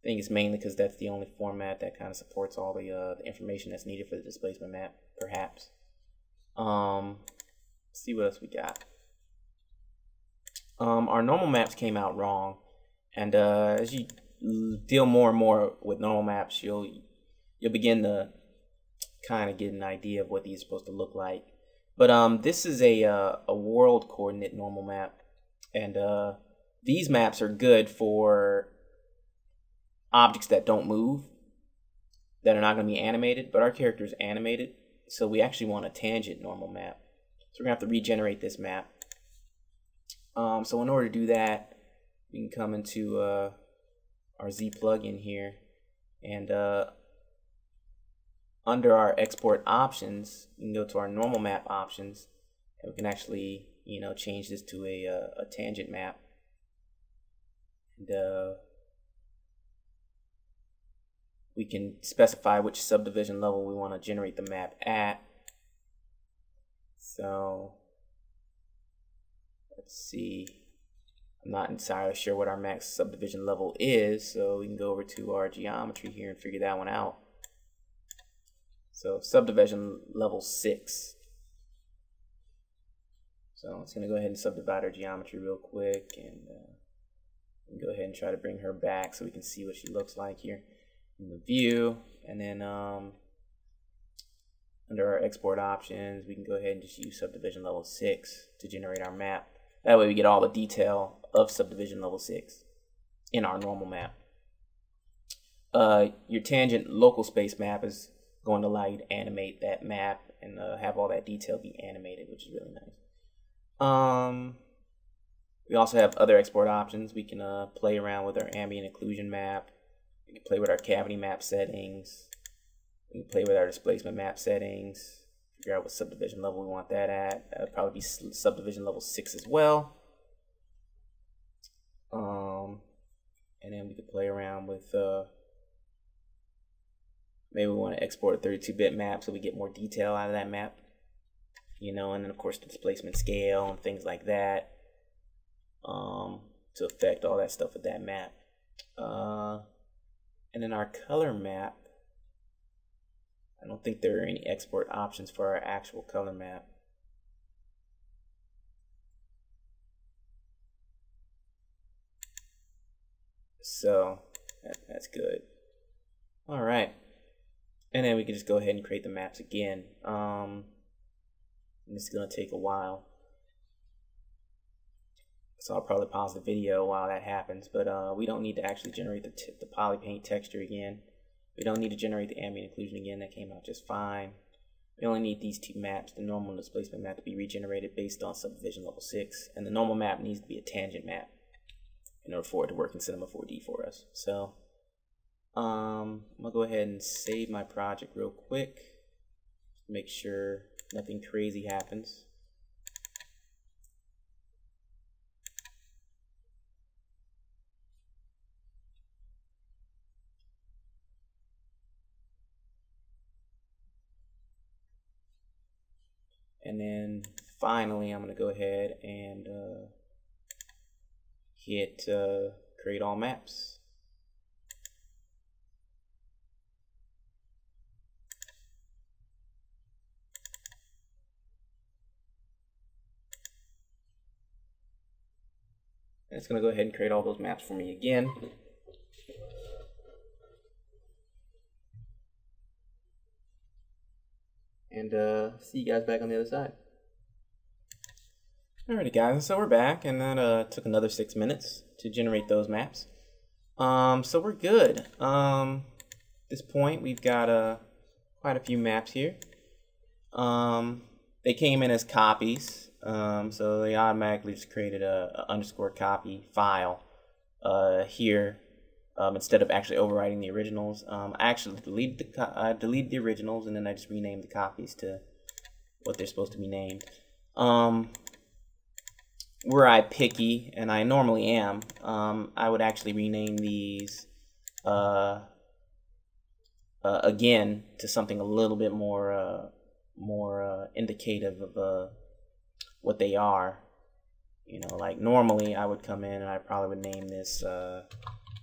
think it's mainly because that's the only format that kind of supports all the information that's needed for the displacement map, perhaps. Let's see what else we got. Our normal maps came out wrong, and as you deal more and more with normal maps, you'll begin to kind of get an idea of what these are supposed to look like. But this is a world coordinate normal map, and these maps are good for objects that don't move, that are not going to be animated, but our character is animated, so we actually want a tangent normal map. So we're going to have to regenerate this map. So in order to do that, we can come into our Z plugin here, and under our export options, we can go to our normal map options, and we can actually, you know, change this to a tangent map. And we can specify which subdivision level we want to generate the map at. So let's see, I'm not entirely sure what our max subdivision level is, so we can go over to our geometry here and figure that one out. So subdivision level 6. So it's going to go ahead and subdivide our geometry real quick, and go ahead and try to bring her back so we can see what she looks like here in the view. And then under our export options, we can go ahead and just use subdivision level 6 to generate our map. That way we get all the detail of subdivision level 6 in our normal map. Your tangent local space map is going to allow you to animate that map and have all that detail be animated, which is really nice. We also have other export options. We can play around with our ambient occlusion map. We can play with our cavity map settings. We can play with our displacement map settings. Figure out what subdivision level we want that at. That would probably be subdivision level 6 as well. And then we could play around with maybe we want to export a 32-bit map so we get more detail out of that map. You know, and then of course the displacement scale and things like that to affect all that stuff with that map. And then our color map, I don't think there are any export options for our actual color map. So that's good. All right, and then we can just go ahead and create the maps again. This is gonna take a while, so I'll probably pause the video while that happens. But we don't need to actually generate the polypaint texture again. We don't need to generate the ambient occlusion again. That came out just fine. We only need these two maps, the normal and displacement map, to be regenerated based on subdivision level 6, and the normal map needs to be a tangent map in order for it to work in Cinema 4D for us. So I'm gonna go ahead and save my project real quick, make sure nothing crazy happens. And then finally, I'm going to go ahead and hit create all maps. And it's going to go ahead and create all those maps for me again. And see you guys back on the other side. Alrighty guys, so we're back, and that took another 6 minutes to generate those maps. So we're good. At this point, we've got quite a few maps here. They came in as copies, so they automatically just created a underscore copy file here. Instead of actually overwriting the originals. I actually deleted the originals, and then I just renamed the copies to what they're supposed to be named. Were I picky, and I normally am, I would actually rename these again to something a little bit more indicative of what they are. You know, like normally I would come in and I probably would name this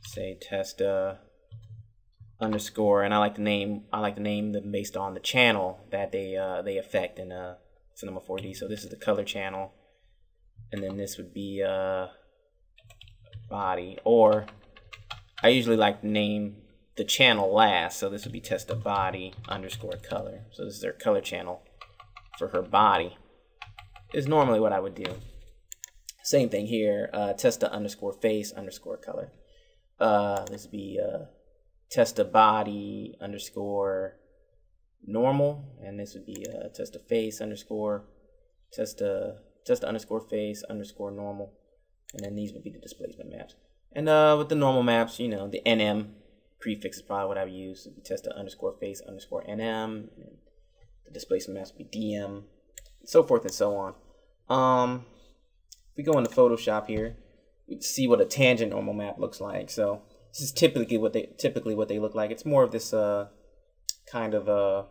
say test underscore, and I like to name them based on the channel that they affect in Cinema 4D. So this is the color channel, and then this would be body, or I usually like to name the channel last, so this would be test body underscore color. So this is their color channel for her body, is normally what I would do. Same thing here, test underscore face underscore color. This would be test a body underscore normal, and this would be test a face underscore test underscore face underscore normal, and then these would be the displacement maps. And with the normal maps, you know, the NM prefix is probably what I would use. So test a underscore face underscore NM, and the displacement maps would be DM, and so forth and so on. If we go into Photoshop here, we can see what a tangent normal map looks like. So this is typically what they look like. It's more of this kind of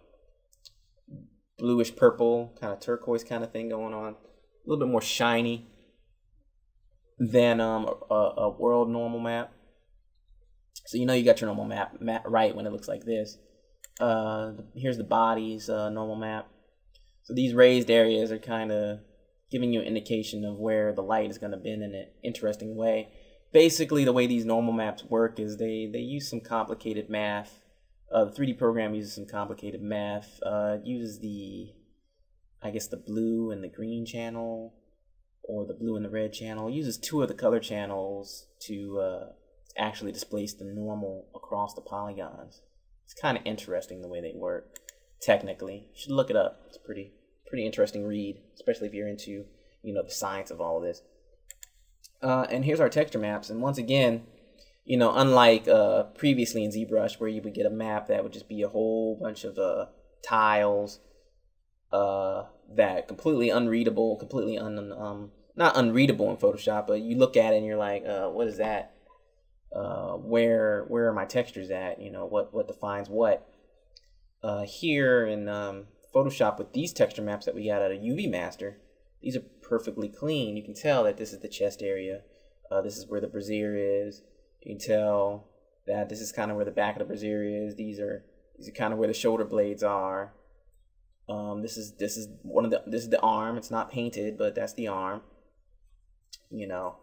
bluish purple, kind of turquoise kind of thing going on. A little bit more shiny than a world normal map. So you know you got your normal map right when it looks like this. Here's the body's normal map. So these raised areas are kind of giving you an indication of where the light is going to bend in an interesting way. Basically, the way these normal maps work is they use some complicated math. The 3D program uses some complicated math. It uses I guess the blue and the green channel, or the blue and the red channel. It uses two of the color channels to actually displace the normal across the polygons. It's kind of interesting the way they work. Technically, you should look it up. It's a pretty interesting read, especially if you're into, you know, the science of all of this. And here's our texture maps, and once again, you know, unlike previously in ZBrush, where you would get a map that would just be a whole bunch of tiles that completely unreadable, completely not unreadable in Photoshop, but you look at it and you're like, what is that? Where are my textures at? You know, what defines what? Here in Photoshop, with these texture maps that we got out of UV Master, these are perfectly clean. You can tell that this is the chest area. This is where the brassiere is. You can tell that this is kind of where the back of the brassiere is. These are kind of where the shoulder blades are. This is the arm. It's not painted, but that's the arm. You know,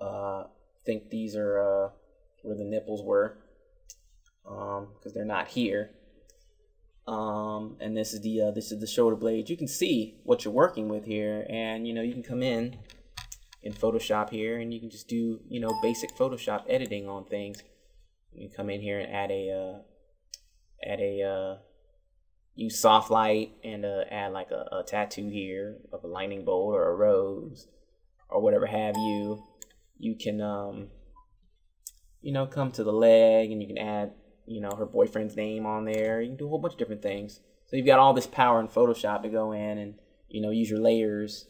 I think these are where the nipples were, because they're not here. And this is the shoulder blades. You can see what you're working with here, and you know, you can come in Photoshop here, and you can just do, you know, basic Photoshop editing on things. You can come in here and add a use soft light and add like a tattoo here of a lightning bolt or a rose or whatever have you. You can you know, come to the leg, and you can add, you know, her boyfriend's name on there. You can do a whole bunch of different things. So you've got all this power in Photoshop to go in and, you know, use your layers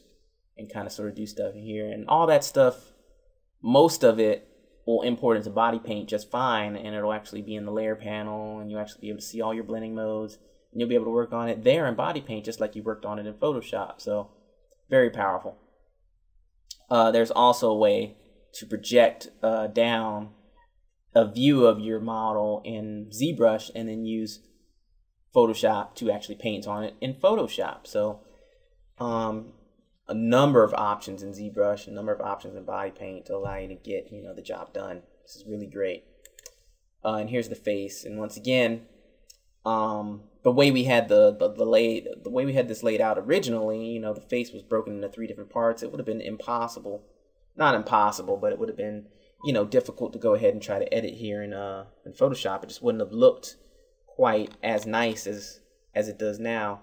and kind of sort of do stuff in here. And all that stuff, most of it will import into Body Paint just fine, and it'll actually be in the layer panel, and you'll actually be able to see all your blending modes, and you'll be able to work on it there in Body Paint just like you worked on it in Photoshop. So very powerful. There's also a way to project down a view of your model in ZBrush and then use Photoshop to actually paint on it in Photoshop. So a number of options in ZBrush, a number of options in Body Paint to allow you to get, you know, the job done. This is really great. And here's the face, and once again, the way we had the way we had this laid out originally, you know, the face was broken into 3 different parts. It would have been impossible, not impossible, but it would have been, you know, difficult to go ahead and try to edit here in Photoshop. It just wouldn't have looked quite as nice as it does now.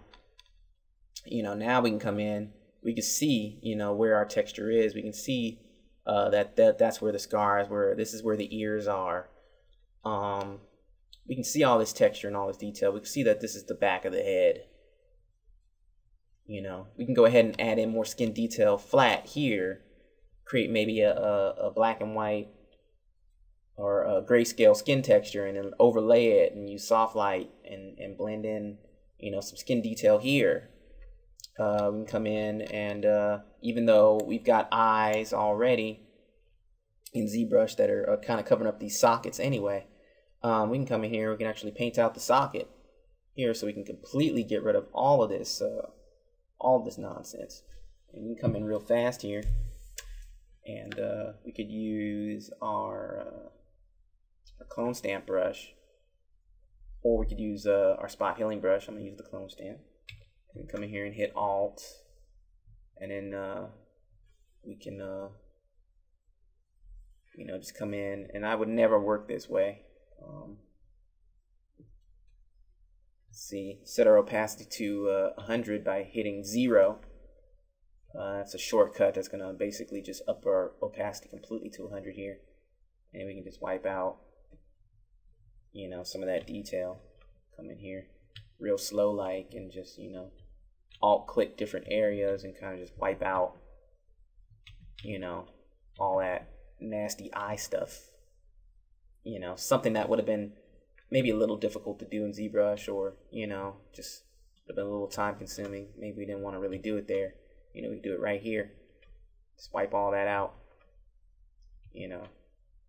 You know, now we can come in, we can see, you know, where our texture is. We can see that's where the scars, this is where the ears are. We can see all this texture and all this detail. We can see that this is the back of the head. You know, we can go ahead and add in more skin detail flat here. Create maybe a black and white or a grayscale skin texture, and then overlay it and use soft light and blend in, you know, some skin detail here. We can come in and even though we've got eyes already in ZBrush that are kind of covering up these sockets anyway, we can come in here, we can actually paint out the socket here, so we can completely get rid of all of this nonsense. And we can come in real fast here, and we could use our clone stamp brush, or we could use our spot healing brush. I'm going to use the clone stamp. And come in here and hit Alt, and then we can you know, just come in, and I would never work this way. see, set our opacity to 100 by hitting 0. That's a shortcut that's going to basically just up our opacity completely to 100 here. And we can just wipe out, you know, some of that detail. Come in here real slow like, and just, you know, alt click different areas and kind of just wipe out, you know, all that nasty eye stuff. You know, something that would have been maybe a little difficult to do in ZBrush, or, you know, just would have been a little time consuming. Maybe we didn't want to really do it there. You know, we can do it right here. Just wipe all that out. You know,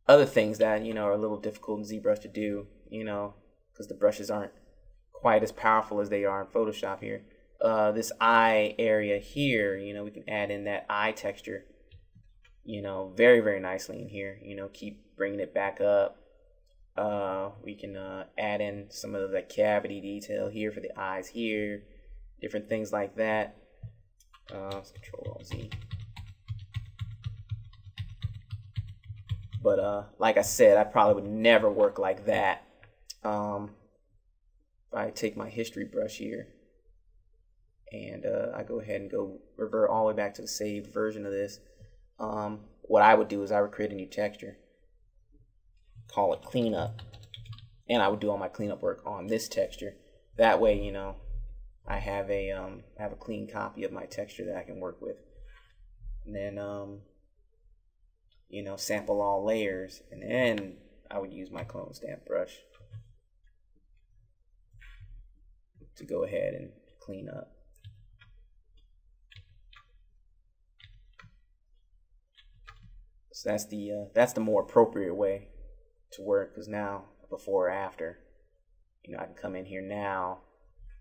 other things that, you know, are a little difficult in ZBrush to do, you know, because the brushes aren't quite as powerful as they are in Photoshop here. This eye area here, you know, we can add in that eye texture, you know, very, very nicely in here. You know, keep bringing it back up. We can add in some of the cavity detail here for the eyes here, different things like that. Let's Control-Alt-Z. But like I said, I probably would never work like that. If I take my history brush here and I go ahead and go revert all the way back to the saved version of this, what I would do is I would create a new texture, call it cleanup, and I would do all my cleanup work on this texture. That way, you know, I have a clean copy of my texture that I can work with. And then you know, sample all layers, and then I would use my clone stamp brush to go ahead and clean up. So that's the more appropriate way to work, because now, before or after, you know, I can come in here now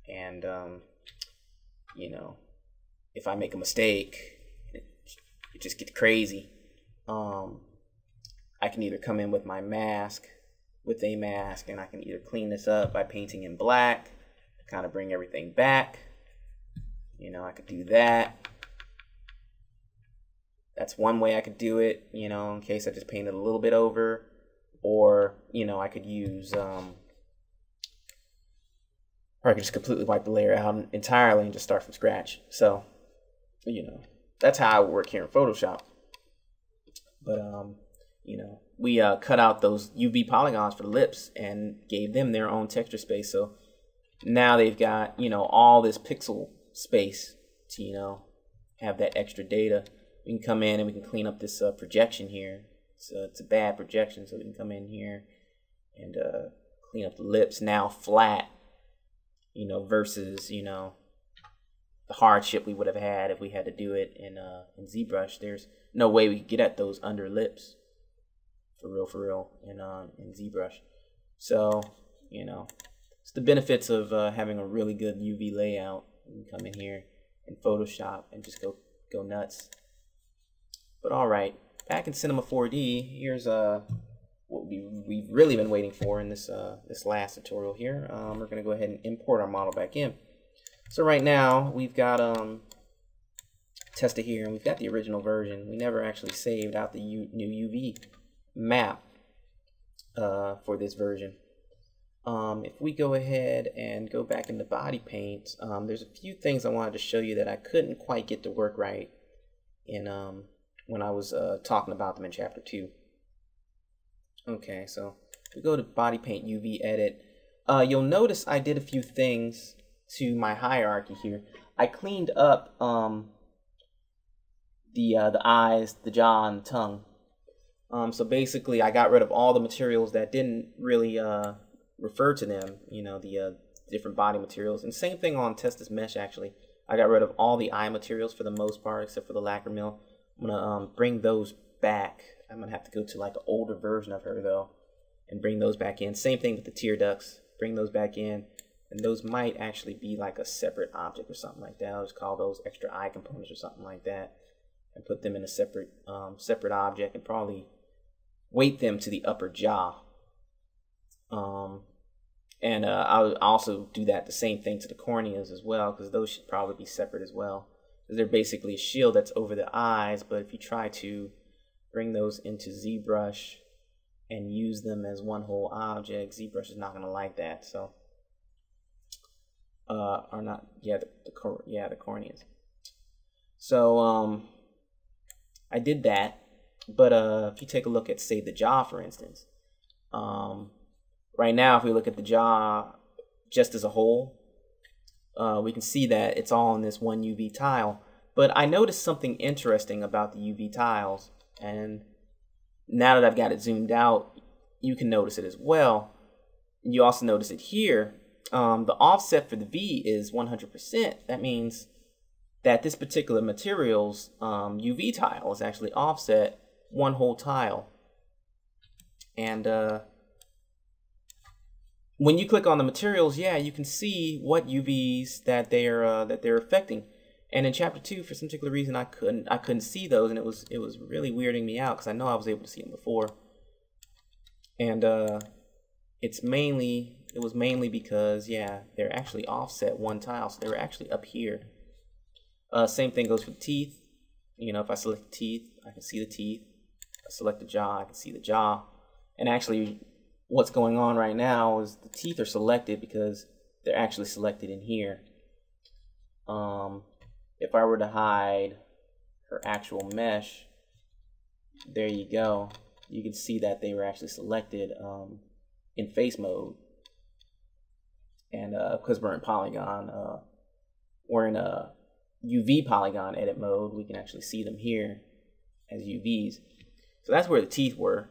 and you know, if I make a mistake, it just gets crazy. I can either come in with my mask, and I can either clean this up by painting in black, kind of bring everything back. You know, I could do that. That's one way I could do it, you know, in case I just painted a little bit over. Or, you know, I could use, or I could just completely wipe the layer out entirely and just start from scratch. So, you know, that's how I would work here in Photoshop. But, you know, we cut out those UV polygons for the lips and gave them their own texture space. So now they've got, you know, all this pixel space to, you know, have that extra data. We can come in and we can clean up this projection here. It's a bad projection, so we can come in here and clean up the lips, now flat, you know, versus, you know, the hardship we would have had if we had to do it in ZBrush. There's no way we could get at those under lips for real in ZBrush. So, you know, it's the benefits of having a really good UV layout. You can come in here in Photoshop and just go nuts. But all right, back in Cinema 4D, here's what we've really been waiting for in this this last tutorial here. We're gonna go ahead and import our model back in. So right now we've got Testa here, and we've got the original version. We never actually saved out the new UV map for this version. If we go ahead and go back into Body Paint, there's a few things I wanted to show you that I couldn't quite get to work right in when I was talking about them in Chapter 2. Okay, so we go to Body Paint UV Edit. You'll notice I did a few things to my hierarchy here. I cleaned up the eyes, the jaw, and the tongue. So basically, I got rid of all the materials that didn't really refer to them. You know, the different body materials. And same thing on Testa's Mesh, actually. I got rid of all the eye materials for the most part, except for the lacquer mill. I'm gonna bring those back. I'm gonna have to go to like an older version of her though, and bring those back in. Same thing with the tear ducts. Bring those back in, and those might actually be like a separate object or something like that. I'll just call those extra eye components or something like that, and put them in a separate separate object, and probably weight them to the upper jaw. And I'll also do the same thing to the corneas as well, because those should probably be separate as well. They're basically a shield that's over the eyes, but if you try to bring those into ZBrush and use them as one whole object, ZBrush is not going to like that. So or not, yeah, the corneas. So I did that, but if you take a look at, say, the jaw, for instance, right now, if we look at the jaw just as a whole, we can see that it's all in this one UV tile. But I noticed something interesting about the UV tiles, and now that I've got it zoomed out, you can notice it as well. You also notice it here. The offset for the V is 100%. That means that this particular material's UV tile is actually offset one whole tile. And when you click on the materials, yeah, you can see what UVs that they're affecting. And in chapter 2, for some particular reason, I couldn't see those, and it was really weirding me out because I know I was able to see them before. And it was mainly because, yeah, they're actually offset one tile, so they were actually up here. Same thing goes for the teeth. You know, if I select the teeth, I can see the teeth. If I select the jaw, I can see the jaw. And actually, what's going on right now is the teeth are selected because they're actually selected in here. If I were to hide her actual mesh, there you go. You can see that they were actually selected in face mode. And because we're in polygon, we're in a UV polygon edit mode, we can actually see them here as UVs. So that's where the teeth were.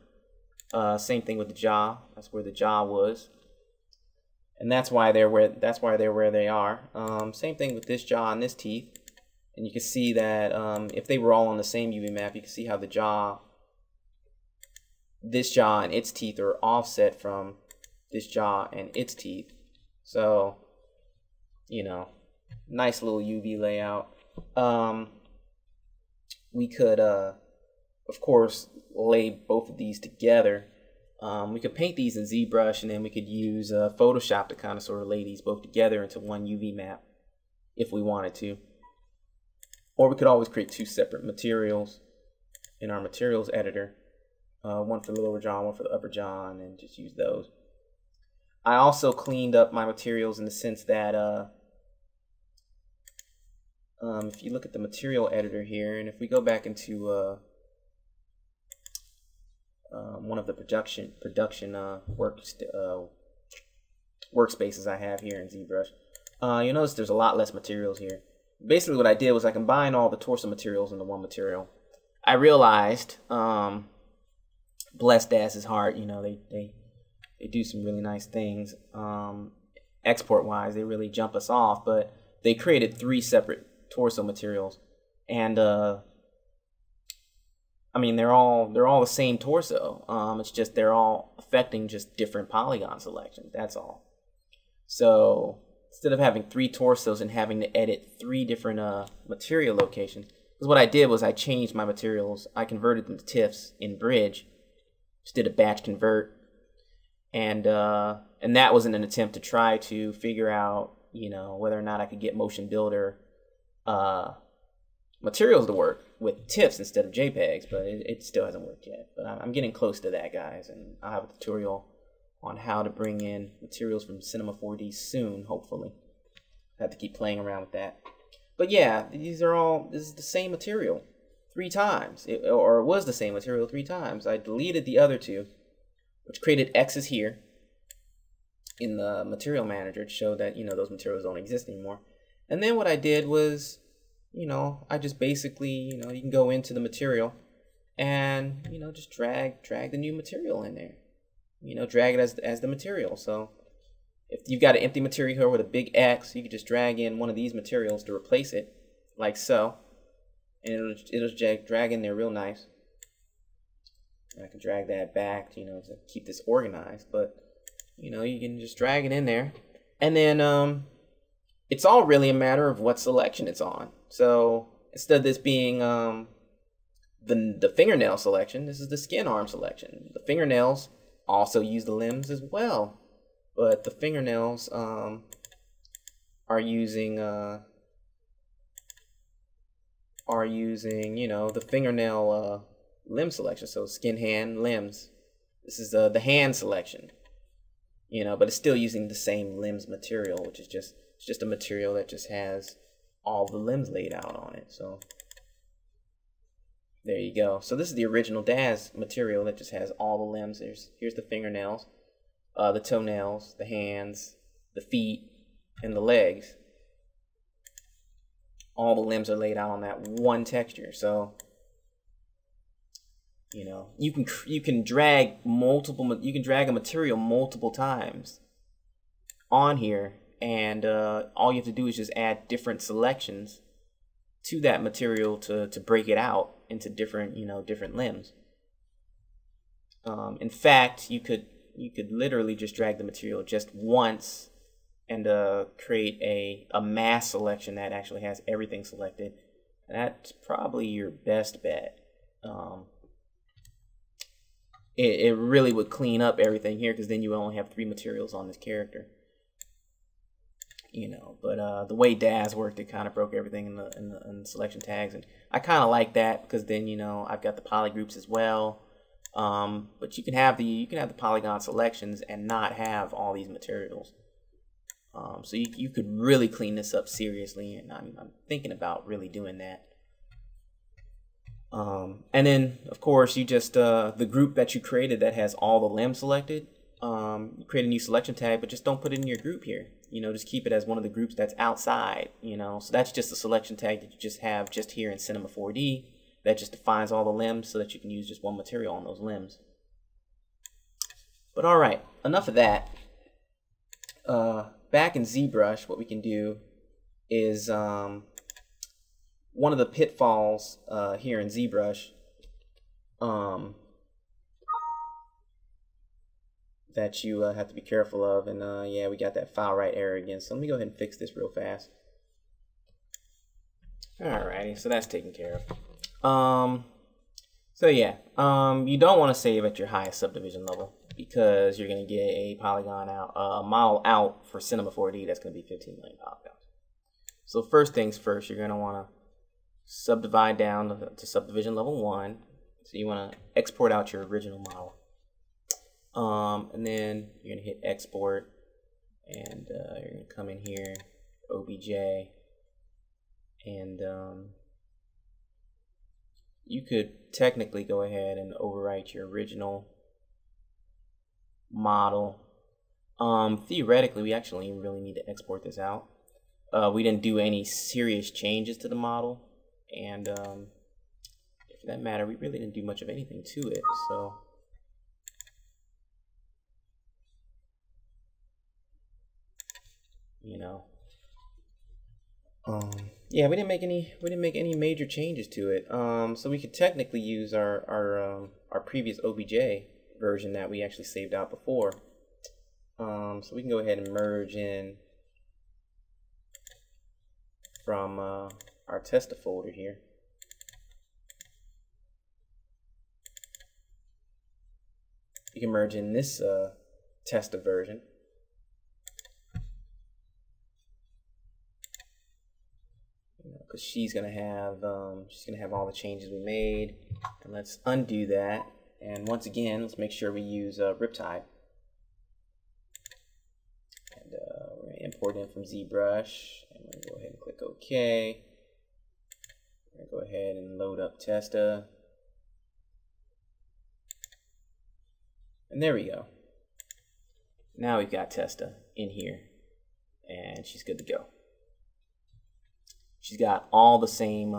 Same thing with the jaw. That's where the jaw was, and that's why they're where they are. Same thing with this jaw and this teeth. And you can see that if they were all on the same UV map, you can see how the jaw, this jaw and its teeth are offset from this jaw and its teeth. So, you know, nice little UV layout. We could, of course, lay both of these together. We could paint these in ZBrush, and then we could use Photoshop to kind of sort of lay these both together into one UV map if we wanted to. Or we could always create two separate materials in our materials editor. One for the lower jaw, one for the upper jaw, and then just use those. I also cleaned up my materials in the sense that if you look at the material editor here, and if we go back into one of the production workspaces I have here in ZBrush, you'll notice there's a lot less materials here. Basically what I did was I combined all the torso materials into one material. I realized, blessed as his heart, you know, they do some really nice things. Export wise, they really jump us off, but they created 3 separate torso materials, and I mean they're all the same torso. It's just they're all affecting just different polygon selections. That's all. So instead of having 3 torsos and having to edit 3 different material locations, because what I did was I changed my materials. I converted them to TIFFs in Bridge. Just did a batch convert, and that was in an attempt to try to figure out, you know, whether or not I could get Motion Builder materials to work with TIFFs instead of JPEGs, but it still hasn't worked yet. But I'm getting close to that, guys, and I'll have a tutorial on how to bring in materials from Cinema 4D soon, hopefully. I have to keep playing around with that. But yeah, this is the same material 3 times, or it was the same material 3 times. I deleted the other 2, which created X's here in the material manager to show that, you know, those materials don't exist anymore. And then what I did was, you know, I just basically, you know, you can go into the material and, you know, just drag the new material in there. You know, drag it as the material. So if you've got an empty material here with a big X, you can just drag in one of these materials to replace it, like so. And it'll drag in there real nice. And I can drag that back, you know, to keep this organized. But, you know, you can just drag it in there. And then it's all really a matter of what selection it's on. So instead of this being the fingernail selection, this is the skin arm selection. The fingernails also use the limbs as well, but the fingernails are using you know, the fingernail limb selection. So skin, hand, limbs. This is the hand selection, you know, but it's still using the same limbs material, which is just It's just a material that just has all the limbs laid out on it. So there you go. So this is the original Daz material that just has all the limbs. Here's the fingernails, the toenails, the hands, the feet, and the legs. All the limbs are laid out on that one texture. So you know, you can drag a material multiple times on here, and all you have to do is just add different selections to that material to break it out into different different limbs. In fact, you could literally just drag the material just once and create a mass selection that actually has everything selected. That's probably your best bet. It really would clean up everything here, because then you would only have 3 materials on this character. But the way Daz worked, it kind of broke everything in the selection tags, and I kind of like that, because then I've got the poly groups as well. But you can have the polygon selections and not have all these materials. So you could really clean this up seriously, and I'm thinking about really doing that. And then, of course, you just, the group that you created that has all the limbs selected, you create a new selection tag, but just don't put it in your group here. Just keep it as one of the groups that's outside, So that's just a selection tag that you just have just here in Cinema 4D that just defines all the limbs so that you can use just one material on those limbs. But all right, enough of that. Back in ZBrush, what we can do is, one of the pitfalls here in ZBrush that you have to be careful of, and yeah, we got that file write error again, so let me go ahead and fix this real fast. Alrighty, so that's taken care of. So yeah, you don't want to save at your highest subdivision level, because you're going to get a polygon out, model out for Cinema 4D that's going to be 15 million polygons. So first things first, you're going to want to subdivide down to subdivision level 1. So you want to export out your original model. And then you're going to hit export, and you're going to come in here, OBJ, and you could technically go ahead and overwrite your original model. Theoretically, we actually really need to export this out. We didn't do any serious changes to the model, and for that matter, we really didn't do much of anything to it. So yeah, we didn't make any major changes to it. So we could technically use our previous OBJ version that we actually saved out before. So we can go ahead and merge in from our tester folder here. You can merge in this tester version. Because she's gonna have all the changes we made. And let's undo that. And once again, let's make sure we use Riptide. And we're gonna import in from ZBrush. And we're gonna go ahead and click OK. We're gonna go ahead and load up Testa. And there we go. Now we've got Testa in here, and she's good to go. She's got all the same,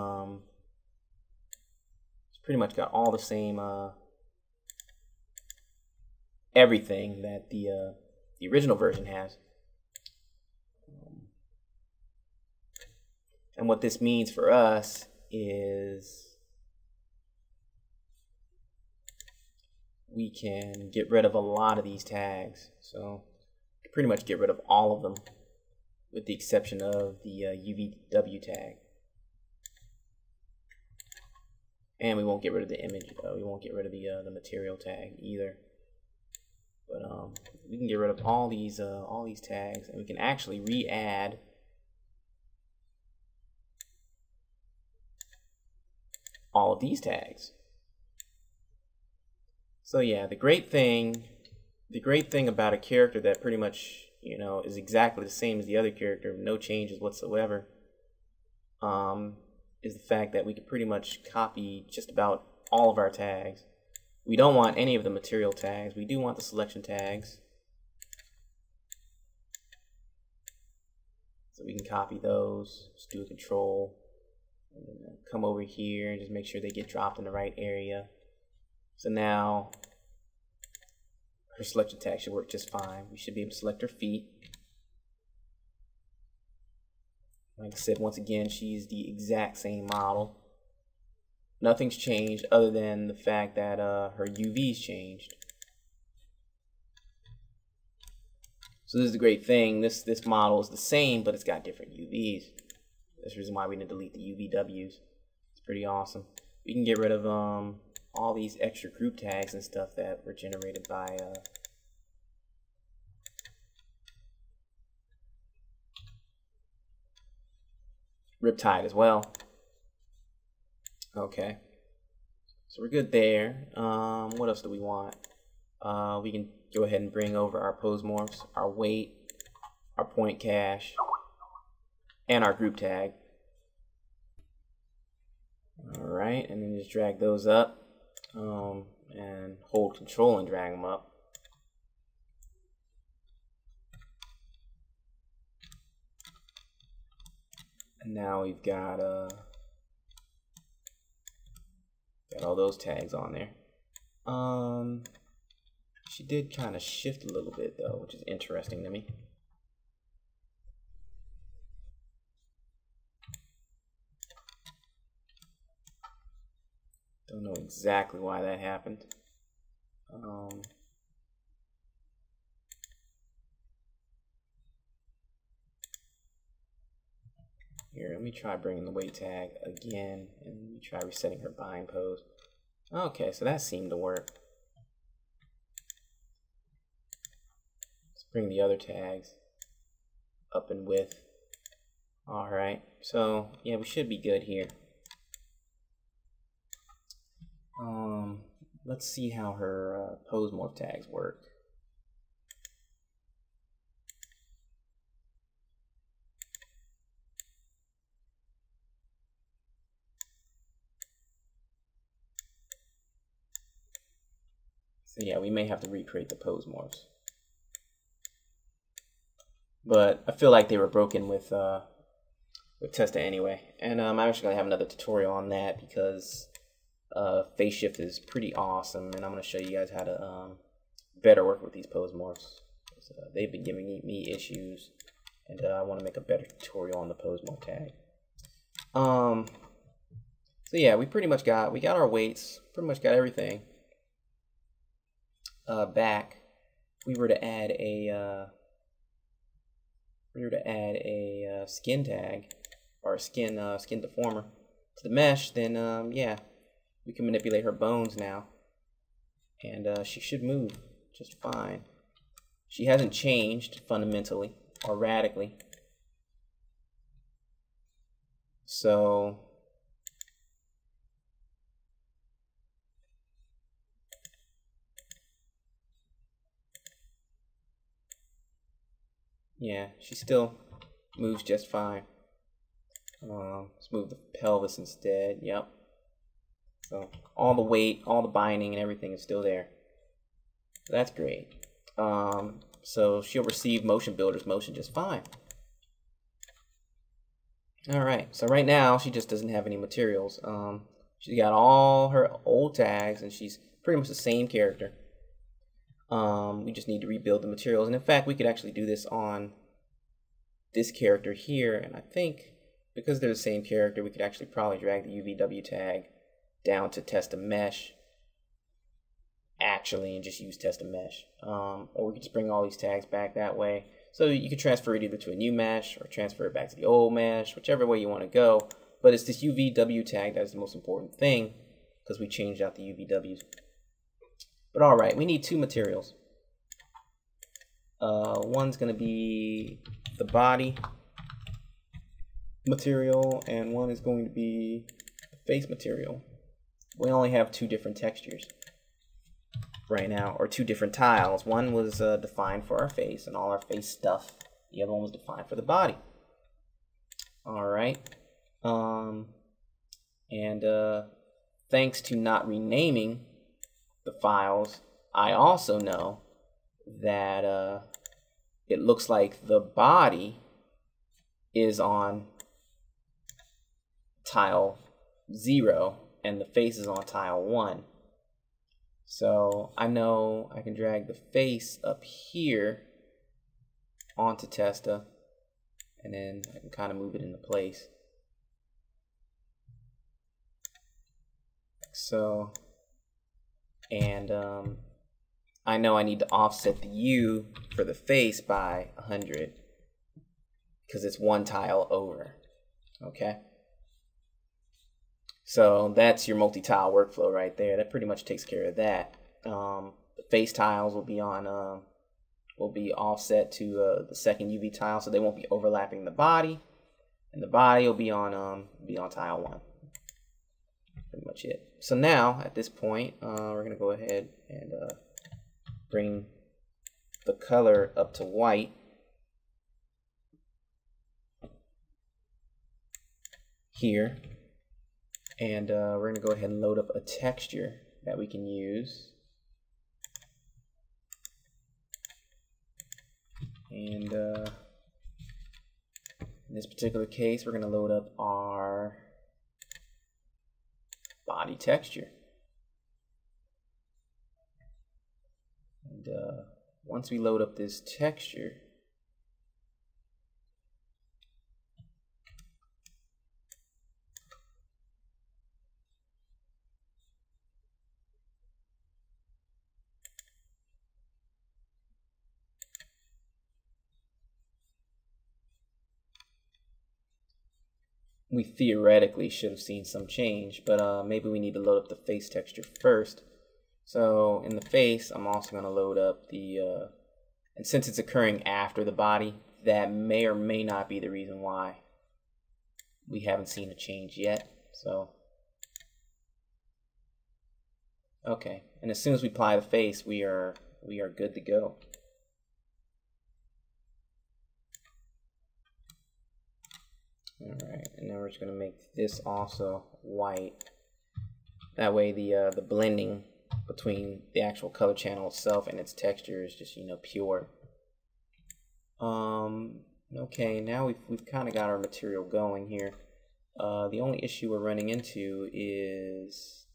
she's pretty much got all the same everything that the original version has. And what this means for us is we can get rid of a lot of these tags. So pretty much get rid of all of them, with the exception of the UVW tag. And we won't get rid of the image. We won't get rid of the material tag either. But we can get rid of all these tags, and we can actually re-add all of these tags. So yeah, the great thing about a character that pretty much you know, is exactly the same as the other character, no changes whatsoever, is the fact that we can pretty much copy just about all of our tags. We don't want any of the material tags. We do want the selection tags. So we can copy those, just do a control, and then come over here and just make sure they get dropped in the right area. So now her selection tag should work just fine. We should be able to select her feet. Like I said, once again, she's the exact same model. Nothing's changed other than the fact that her UV's changed. So this is the great thing. This model is the same, but it's got different UVs. That's the reason why we need to delete the UVWs. It's pretty awesome. We can get rid of all these extra group tags and stuff that were generated by Riptide as well. Okay, so we're good there. What else do we want? We can go ahead and bring over our pose morphs, our weight, our point cache, and our group tag. Alright, and then just drag those up and hold control and drag them up. And now we've got all those tags on there. She did kind of shift a little bit though, which is interesting to me. Don't know exactly why that happened. Here, let me try bringing the weight tag again, and let me try resetting her bind pose. Okay, so that seemed to work. Let's bring the other tags up and width. Alright, so yeah, we should be good here. Let's see how her pose morph tags work. So yeah, we may have to recreate the pose morphs. But I feel like they were broken with Testa anyway. And I'm actually going to have another tutorial on that because phase shift is pretty awesome. And I'm going to show you guys how to better work with these pose morphs. They've been giving me issues. And I want to make a better tutorial on the pose morph tag. So yeah, we got our weights, pretty much got everything. Back, if we were to add a skin tag or a skin deformer to the mesh, then yeah, we can manipulate her bones now, and she should move just fine. She hasn't changed fundamentally or radically, so yeah, she still moves just fine. Let's move the pelvis instead. Yep. So all the weight, all the binding, and everything is still there. That's great. So she'll receive Motion Builder's motion just fine. Alright, so right now she just doesn't have any materials. She's got all her old tags, and she's pretty much the same character. We just need to rebuild the materials, and in fact we could actually do this on this character here, and I think because they're the same character we could actually probably drag the UVW tag down to Testa Mesh actually and just use Testa Mesh, or we could just bring all these tags back that way. So you could transfer it either to a new mesh or transfer it back to the old mesh, whichever way you want to go, but it's this UVW tag that is the most important thing because we changed out the UVWs. But alright, we need two materials. One's going to be the body material, and one is going to be the face material. We only have two different textures. right now, or two different tiles. One was defined for our face and all our face stuff. The other one was defined for the body. All right. Thanks to not renaming the files, I also know that it looks like the body is on tile 0 and the face is on tile 1. So I know I can drag the face up here onto Testa, and then I can kind of move it into place. So, and I know I need to offset the U for the face by 100 because it's one tile over. Okay. So that's your multi-tile workflow right there. That pretty much takes care of that. The face tiles will be on will be offset to the second UV tile, so they won't be overlapping the body, and the body will be on tile 1. Pretty much it. So now at this point, we're gonna go ahead and bring the color up to white. Here. And we're going to go ahead and load up a texture that we can use. And in this particular case, we're going to load up our body texture. And once we load up this texture, we theoretically should have seen some change, but maybe we need to load up the face texture first. So in the face, I'm also going to load up the, and since it's occurring after the body, that may or may not be the reason why we haven't seen a change yet. So, okay, and as soon as we apply the face, we are good to go. Alright, and now we're just going to make this also white. That way the blending between the actual color channel itself and its texture is just, you know, pure. Okay, now we've kind of got our material going here. The only issue we're running into is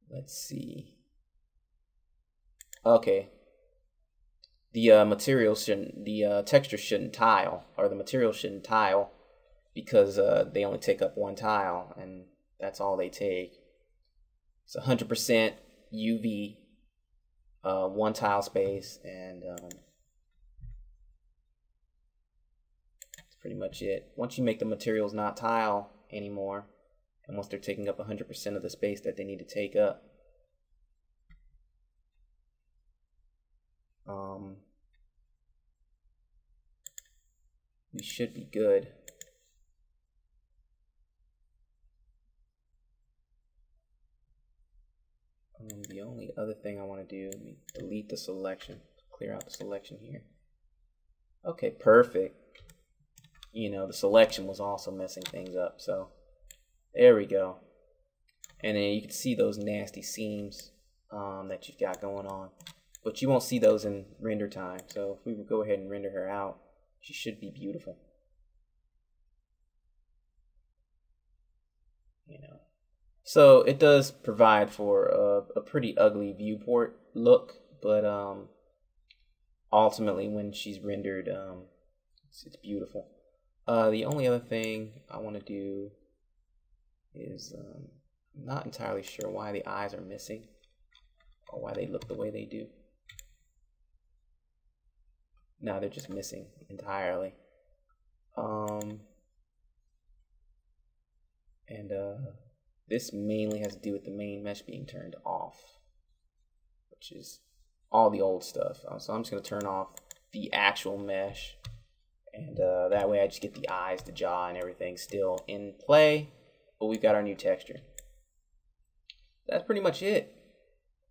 let's see. Okay, the material shouldn't, the texture shouldn't tile, or the material shouldn't tile, because they only take up one tile, and that's all they take. It's 100% UV, one tile space, and that's pretty much it. Once you make the materials not tile anymore, and once they're taking up 100% of the space that they need to take up, we should be good. The only other thing I want to do, let me delete the selection, clear out the selection here. Okay, perfect. You know, the selection was also messing things up, so there we go. And then you can see those nasty seams that you've got going on, but you won't see those in render time. So if we would go ahead and render her out, she should be beautiful. You know, so it does provide for a pretty ugly viewport look, but ultimately when she's rendered, it's beautiful. The only other thing I want to do is I'm not entirely sure why the eyes are missing or why they look the way they do. No, they're just missing entirely. This mainly has to do with the main mesh being turned off, which is all the old stuff. So I'm just going to turn off the actual mesh And that way I just get the eyes, the jaw, and everything still in play. But we've got our new texture. That's pretty much it.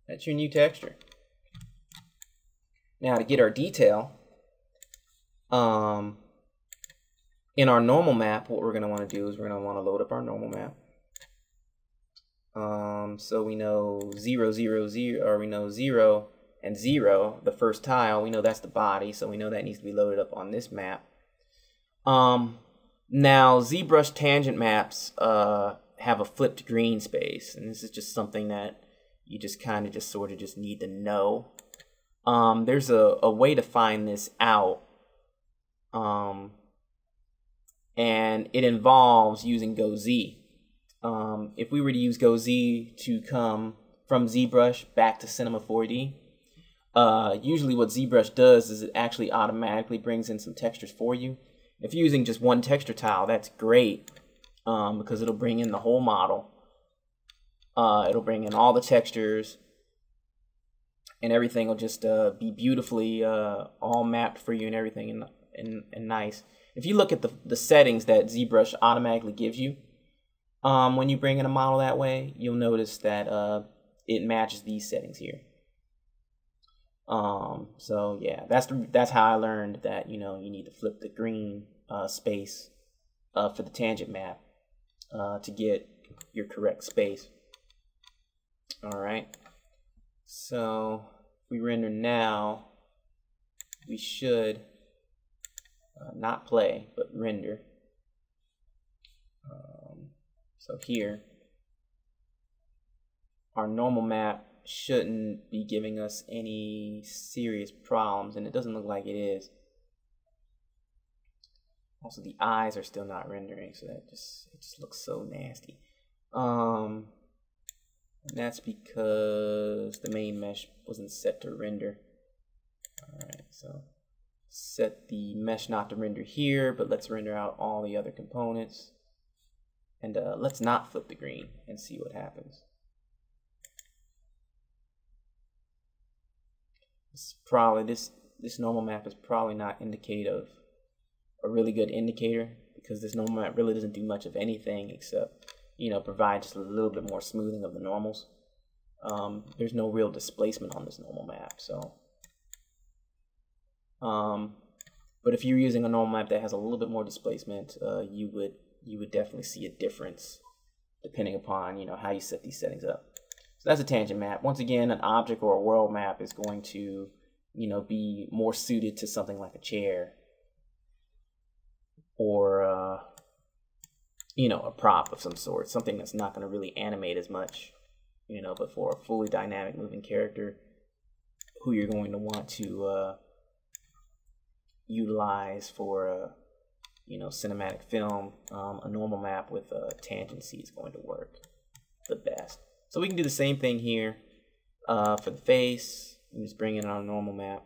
That's your new texture. Now to get our detail, in our normal map, what we're going to want to do is we're going to want to load up our normal map. So we know 0, 0, 0, or we know 0 and 0, the first tile, we know that's the body, so we know that needs to be loaded up on this map. Now ZBrush tangent maps have a flipped green space, and this is just something that you just kind of just sort of just need to know. There's a way to find this out, and it involves using GoZ. If we were to use GoZ to come from ZBrush back to Cinema 4D, usually what ZBrush does is it actually automatically brings in some textures for you. If you're using just one texture tile, that's great, because it'll bring in the whole model. It'll bring in all the textures, and everything will just be beautifully all mapped for you and everything, and nice. If you look at the settings that ZBrush automatically gives you, when you bring in a model that way, you'll notice that it matches these settings here. So yeah, that's how I learned that, you know, you need to flip the green space for the tangent map to get your correct space. All right. So if we render now, we should not play, but render. So here, our normal map shouldn't be giving us any serious problems, and it doesn't look like it is. Also, the eyes are still not rendering, so it just looks so nasty. And that's because the main mesh wasn't set to render. Alright, so set the mesh not to render here, but let's render out all the other components. And let's not flip the green and see what happens. This normal map is probably not indicative, a really good indicator, because this normal map really doesn't do much of anything except, you know, provide just a little bit more smoothing of the normals. There's no real displacement on this normal map, so. But if you're using a normal map that has a little bit more displacement, you would definitely see a difference depending upon, you know, how you set these settings up. So that's a tangent map. Once again, an object or a world map is going to, you know, be more suited to something like a chair or, you know, a prop of some sort, something that's not going to really animate as much, you know, but for a fully dynamic moving character who you're going to want to utilize for, you know, cinematic film, a normal map with a tangency is going to work the best. So we can do the same thing here for the face. We just bring in our normal map.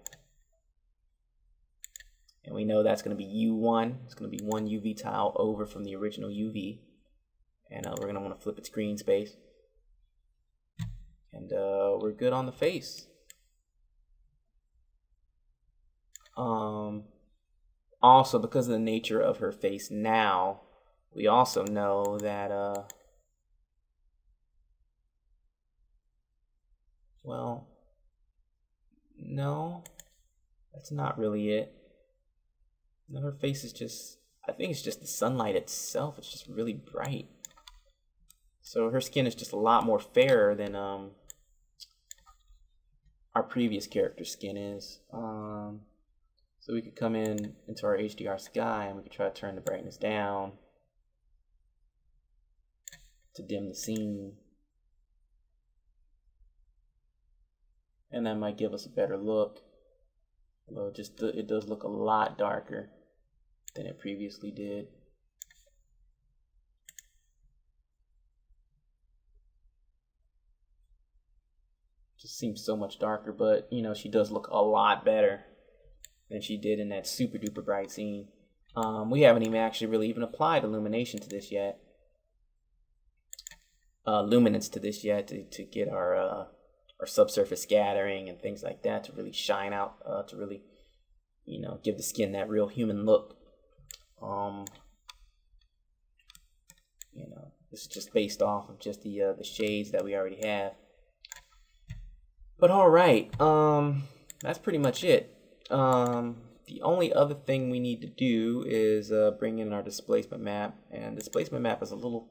And we know that's going to be U1. It's going to be one UV tile over from the original UV. And we're going to want to flip its green space. And we're good on the face. Also, because of the nature of her face now, we also know that, well, no, that's not really it. No, her face is just, I think it's just the sunlight itself. It's just really bright. So her skin is just a lot more fairer than our previous character's skin is. So we could come into our HDR sky and we could try to turn the brightness down to dim the scene. And that might give us a better look. Although it does look a lot darker than it previously did. Just seems so much darker, but you know, she does look a lot better than she did in that super duper bright scene. We haven't even actually really even applied illumination to this yet. Luminance to this yet to get our subsurface scattering and things like that to really shine out, to really, you know, give the skin that real human look. You know, this is just based off of just the shades that we already have. But all right, that's pretty much it. The only other thing we need to do is bring in our displacement map, and displacement map is a little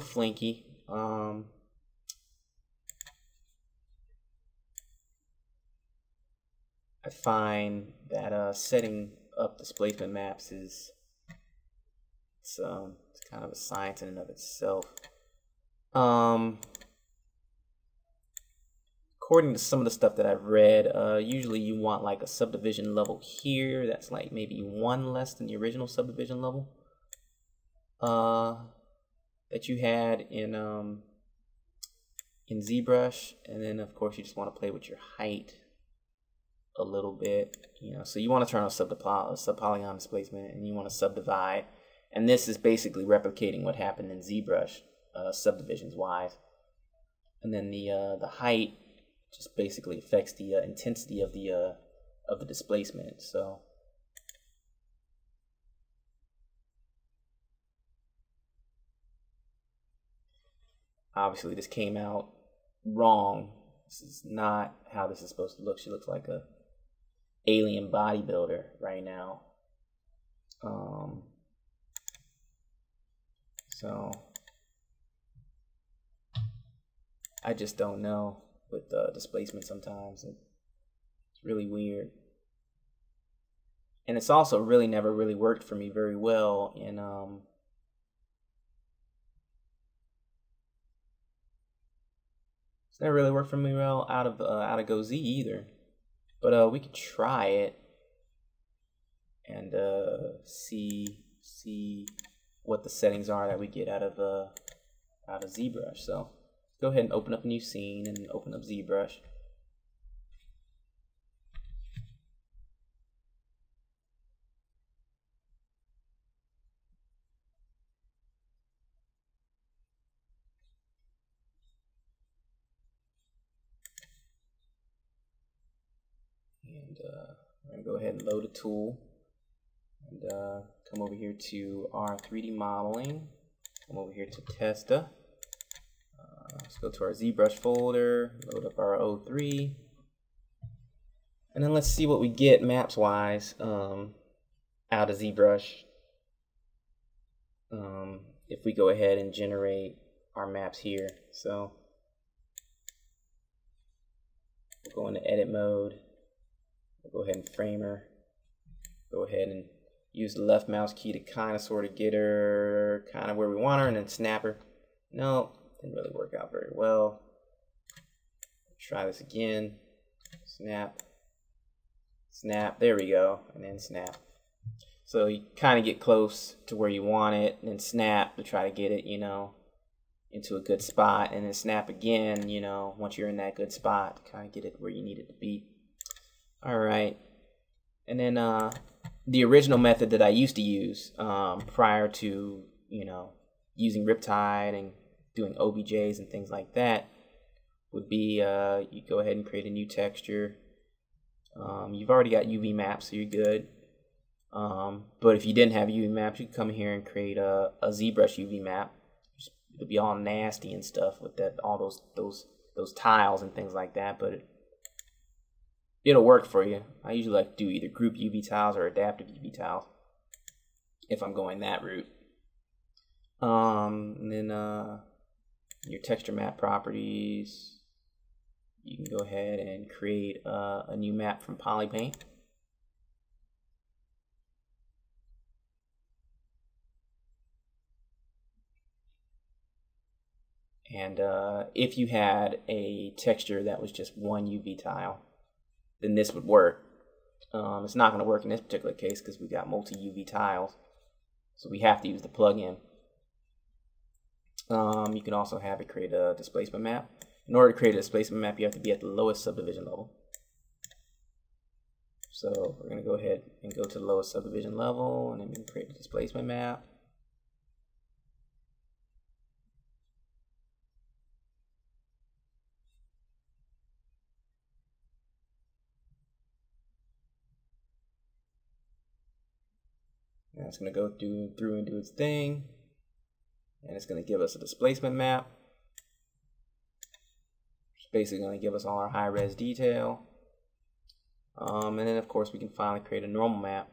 flinky. I find that setting up displacement maps is it's kind of a science in and of itself. According to some of the stuff that I've read, usually you want like a subdivision level here that's like maybe one less than the original subdivision level that you had in ZBrush, and then of course you just want to play with your height a little bit, you know. So you want to turn on subpolygon displacement, and you want to subdivide, and this is basically replicating what happened in ZBrush subdivisions wise, and then the height just basically affects the intensity of the displacement. So obviously this came out wrong. This is not how this is supposed to look. She looks like a alien bodybuilder right now. So I just don't know with displacement sometimes. It's really weird. And it's also really never really worked for me very well in it's never really worked for me well out of GoZ either. But we could try it and see what the settings are that we get out of ZBrush. So go ahead and open up a new scene and open up ZBrush. And I'm going to go ahead and load a tool and come over here to our 3D modeling. Come over here to Testa. Let's go to our ZBrush folder, load up our O3, and then let's see what we get maps wise out of ZBrush if we go ahead and generate our maps here. So we'll go into edit mode, we'll go ahead and framer, go ahead and use the left mouse key to kind of sort of get her kind of where we want her, and then snap her. No, didn't really work out very well. Try this again. Snap, snap, there we go, and then snap. So you kind of get close to where you want it, and then snap to try to get it, you know, into a good spot, and then snap again, you know, once you're in that good spot to kind of get it where you need it to be. All right, and then the original method that I used to use prior to, you know, using Riptide and doing OBJs and things like that would be you go ahead and create a new texture. You've already got UV maps, so you're good. But if you didn't have UV maps, you could come here and create a ZBrush UV map. It'll be all nasty and stuff with that, all those tiles and things like that, but it'll work for you. I usually like to do either group UV tiles or adaptive UV tiles if I'm going that route. And then your texture map properties, you can go ahead and create a new map from Polypaint. And if you had a texture that was just one UV tile, then this would work. It's not going to work in this particular case because we've got multi-UV tiles, so we have to use the plugin. You can also have it create a displacement map. In order to create a displacement map, you have to be at the lowest subdivision level. So we're going to go ahead and go to the lowest subdivision level, and then we can create a displacement map. it's going to go through and do its thing. And it's going to give us a displacement map. It's basically going to give us all our high-res detail. And then, of course, we can finally create a normal map,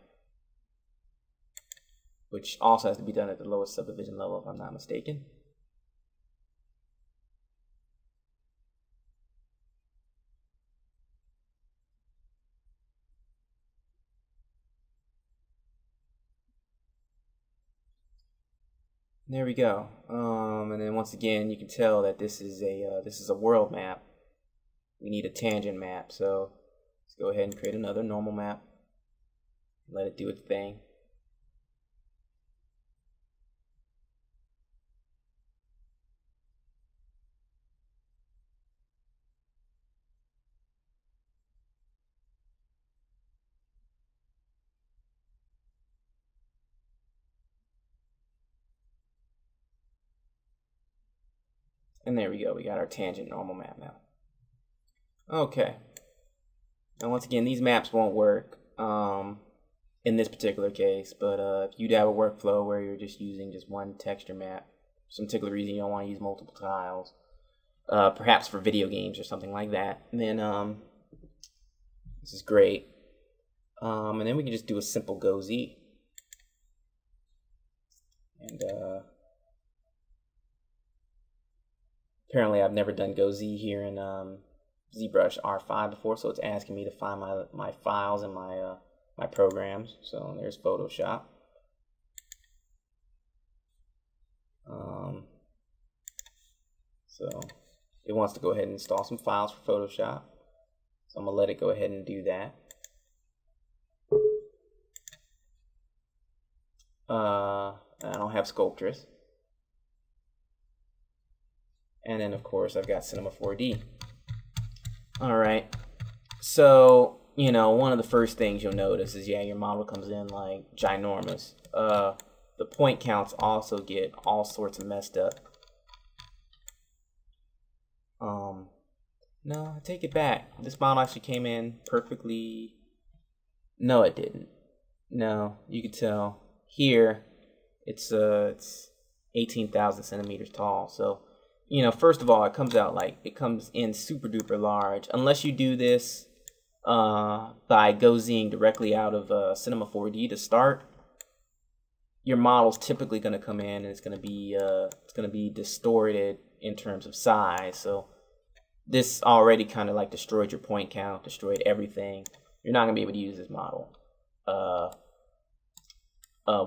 which also has to be done at the lowest subdivision level, if I'm not mistaken. There we go. And then once again, you can tell that this is a world map. We need a tangent map, so let's go ahead and create another normal map. Let it do its thing. And there we go. We got our tangent normal map now. Okay. Now once again, these maps won't work in this particular case, but if you'd have a workflow where you're just using just one texture map, for some particular reason you don't want to use multiple tiles, perhaps for video games or something like that, then this is great. And then we can just do a simple GoZ. And apparently I've never done GoZ here in ZBrush R5 before, so it's asking me to find my files and my programs. So there's Photoshop. So it wants to go ahead and install some files for Photoshop. So I'm gonna let it go ahead and do that. I don't have Sculptris. And then of course I've got Cinema 4D. Alright, so, you know, one of the first things you'll notice is, yeah, your model comes in like ginormous. The point counts also get all sorts of messed up. No, I take it back. This model actually came in perfectly. No, it didn't. No, you can tell. Here, it's 18,000 centimeters tall. So, you know, first of all, it comes in super duper large. Unless you do this by GoZing directly out of Cinema 4D to start, your model's typically going to come in and it's going to be distorted in terms of size. So this already kind of like destroyed your point count, destroyed everything. You're not going to be able to use this model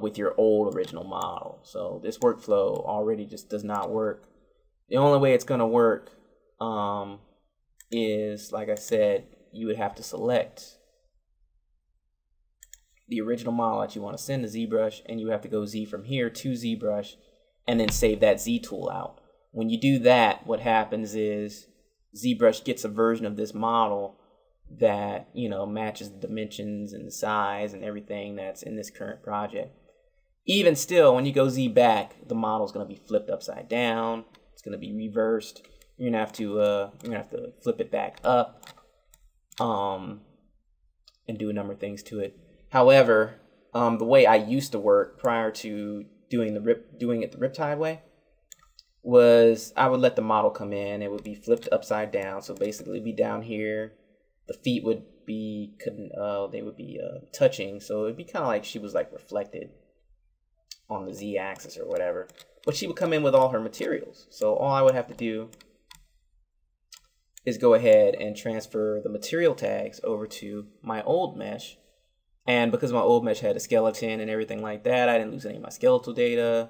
with your old original model. So this workflow already just does not work. The only way it's going to work is, like I said, you would have to select the original model that you want to send to ZBrush, and you have to go Z from here to ZBrush, and then save that Z tool out. When you do that, what happens is ZBrush gets a version of this model that, you know, matches the dimensions and the size and everything that's in this current project. Even still, when you go Z back, the model's going to be flipped upside down. It's going to be reversed. You're going to have to flip it back up and do a number of things to it. However, the way I used to work prior to doing it the Riptide way was I would let the model come in. It would be flipped upside down. So basically it'd be down here. The feet would be touching. So it'd be kind of like she was like reflected on the Z axis or whatever. But she would come in with all her materials. So all I would have to do is go ahead and transfer the material tags over to my old mesh. And because my old mesh had a skeleton and everything like that, I didn't lose any of my skeletal data.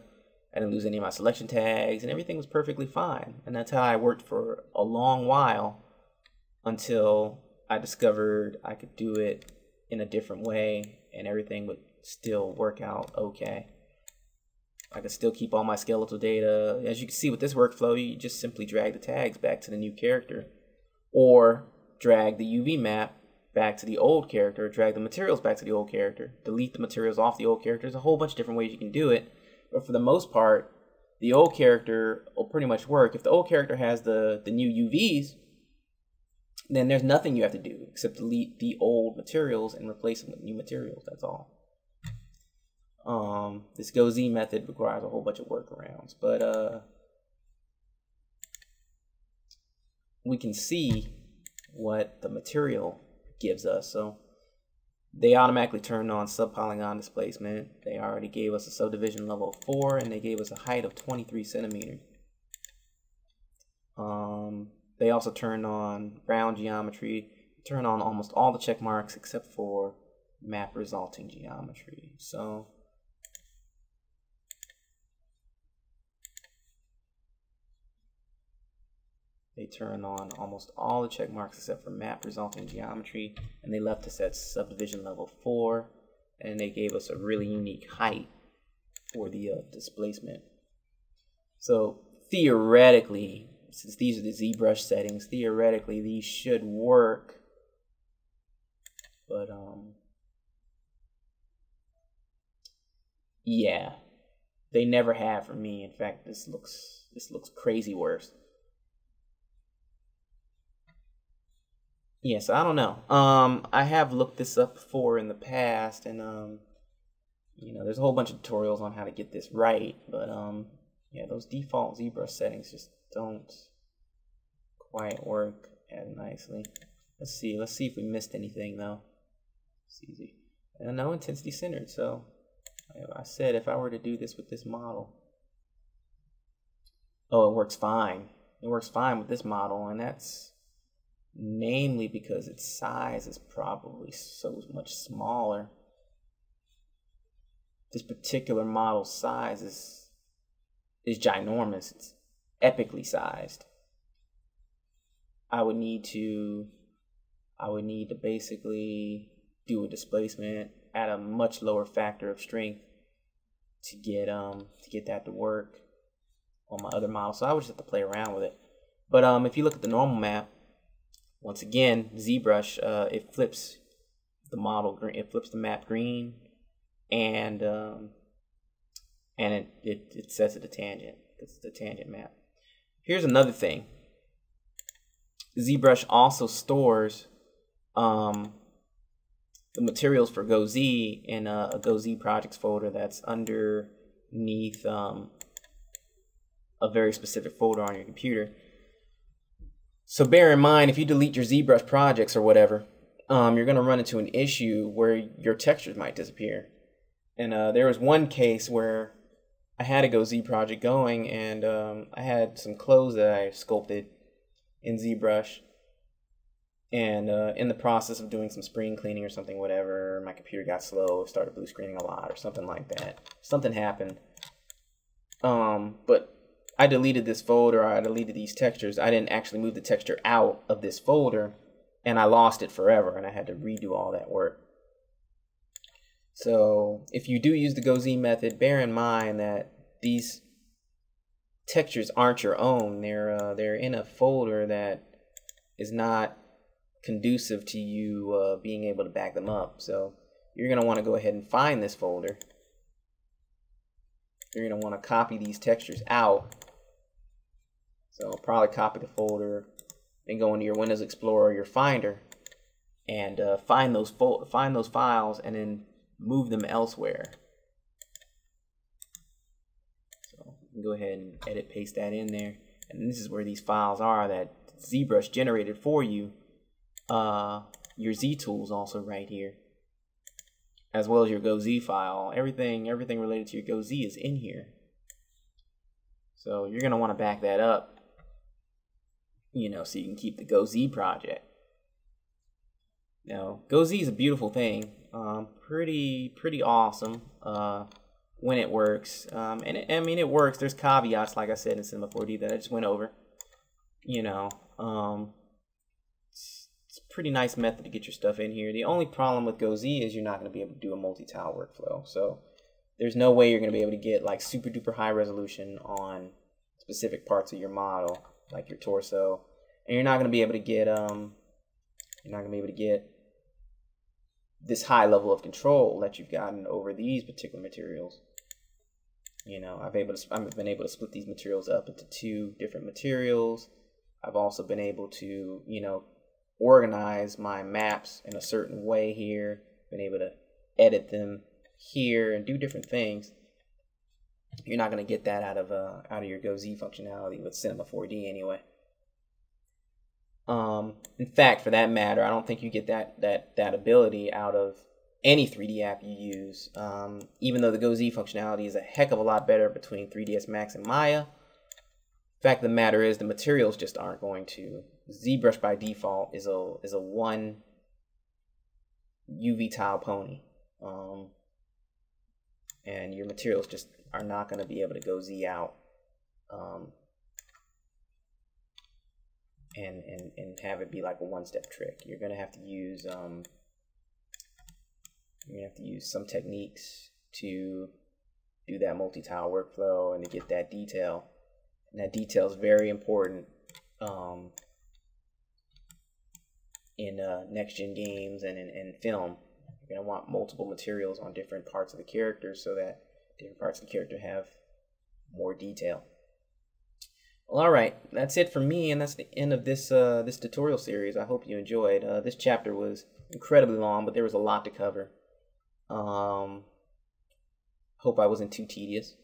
I didn't lose any of my selection tags, and everything was perfectly fine. And that's how I worked for a long while until I discovered I could do it in a different way and everything would still work out okay. I could still keep all my skeletal data. As you can see with this workflow, you just simply drag the tags back to the new character, or drag the UV map back to the old character, drag the materials back to the old character, delete the materials off the old character. There's a whole bunch of different ways you can do it, but for the most part, the old character will pretty much work. If the old character has the new UVs, then there's nothing you have to do except delete the old materials and replace them with new materials. That's all. This GoZ method requires a whole bunch of workarounds, but we can see what the material gives us. So they automatically turned on subpolygon displacement. They already gave us a subdivision level of 4, and they gave us a height of 23 centimeters. They also turned on round geometry, turned on almost all the check marks except for map resulting geometry. So they turned on almost all the check marks except for map resulting geometry, and they left us at subdivision level 4, and they gave us a really unique height for the displacement. So theoretically, since these are the ZBrush settings, theoretically these should work, but yeah, they never have for me. In fact, this looks crazy worse. Yeah, so I don't know. I have looked this up before in the past, and you know, there's a whole bunch of tutorials on how to get this right, but yeah, those default ZBrush settings just don't quite work as nicely. Let's see if we missed anything though. It's easy. And no intensity centered, so I said if I were to do this with this model, oh, it works fine. It works fine with this model, and that's namely because its size is probably so much smaller. This particular model size is ginormous. It's epically sized. I would need to basically do a displacement at a much lower factor of strength to get that to work on my other model. So I would just have to play around with it. But if you look at the normal map, once again, ZBrush, it flips the model green, it flips the map green, and it sets it a tangent. It's the tangent map. Here's another thing. ZBrush also stores the materials for GoZ in a GoZ projects folder that's underneath a very specific folder on your computer. So bear in mind, if you delete your ZBrush projects or whatever, you're going to run into an issue where your textures might disappear. And there was one case where I had a GoZ project going, and I had some clothes that I sculpted in ZBrush. And in the process of doing some screen cleaning or something, whatever, my computer got slow, started blue screening a lot or something like that. Something happened. But I deleted this folder, I deleted these textures. I didn't actually move the texture out of this folder, and I lost it forever, and I had to redo all that work. So if you do use the GoZ method, bear in mind that these textures aren't your own. They're in a folder that is not conducive to you being able to back them up. So you're going to want to go ahead and find this folder. You're going to want to copy these textures out. So probably copy the folder, then go into your Windows Explorer or your Finder, and find those files, and then move them elsewhere. So you can go ahead and edit, paste that in there, and this is where these files are that ZBrush generated for you. Your ZTools also right here, as well as your GoZ file. Everything related to your GoZ is in here. So you're going to want to back that up, you know, so you can keep the GoZ project. Now, GoZ is a beautiful thing, pretty awesome when it works, and it works. There's caveats, like I said in Cinema 4D, that I just went over. You know, it's a pretty nice method to get your stuff in here. The only problem with GoZ is you're not going to be able to do a multi-tile workflow. So there's no way you're going to be able to get like super duper high resolution on specific parts of your model, like your torso, and you're not going to be able to get this high level of control that you've gotten over these particular materials. You know, I've been able to split these materials up into 2 different materials. I've also been able to, you know, organize my maps in a certain way here, been able to edit them here and do different things, you're not going to get that out of your GoZ functionality with Cinema 4D anyway. In fact, for that matter, I don't think you get that ability out of any 3D app you use. Even though the GoZ functionality is a heck of a lot better between 3ds Max and Maya, the fact of the matter is the materials just aren't going to. ZBrush by default is a one UV tile pony, and your materials just are not going to be able to GoZ out and have it be like a one-step trick. You're going to have to use some techniques to do that multi-tile workflow and to get that detail. And that detail is very important in next-gen games and in film. You're going to want multiple materials on different parts of the character so that different parts of the character have more detail. Well, all right, that's it for me, and that's the end of this this tutorial series. I hope you enjoyed. This chapter was incredibly long, but there was a lot to cover. Hope I wasn't too tedious.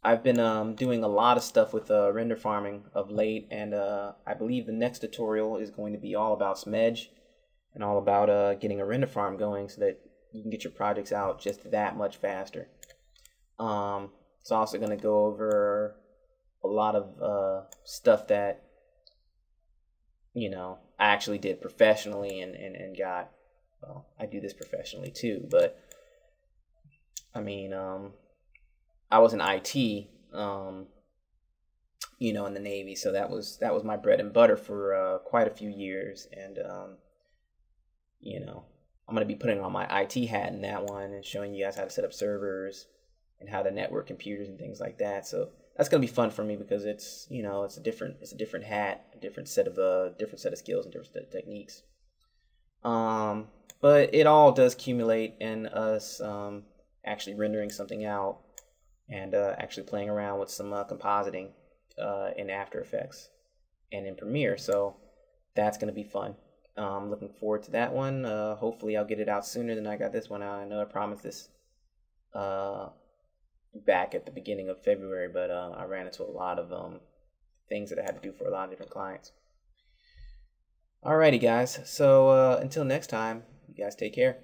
I've been doing a lot of stuff with render farming of late, and I believe the next tutorial is going to be all about Smedge and all about getting a render farm going so that you can get your projects out just that much faster. It's also going to go over a lot of stuff that, you know, I actually did professionally and got, well, I do this professionally too, but I mean, I was in IT, you know, in the Navy, so that was my bread and butter for quite a few years, and you know, I'm going to be putting on my IT hat in that one and showing you guys how to set up servers and how to network computers and things like that. So that's going to be fun for me because it's, you know, it's a different hat, a different set of skills and different set of techniques. But it all does accumulate in us actually rendering something out and actually playing around with some compositing in After Effects and in Premiere. So that's going to be fun. Looking forward to that one. Hopefully I'll get it out sooner than I got this one out. I know I promised this back at the beginning of February, but I ran into a lot of things that I had to do for a lot of different clients. Alrighty guys, so until next time, you guys take care.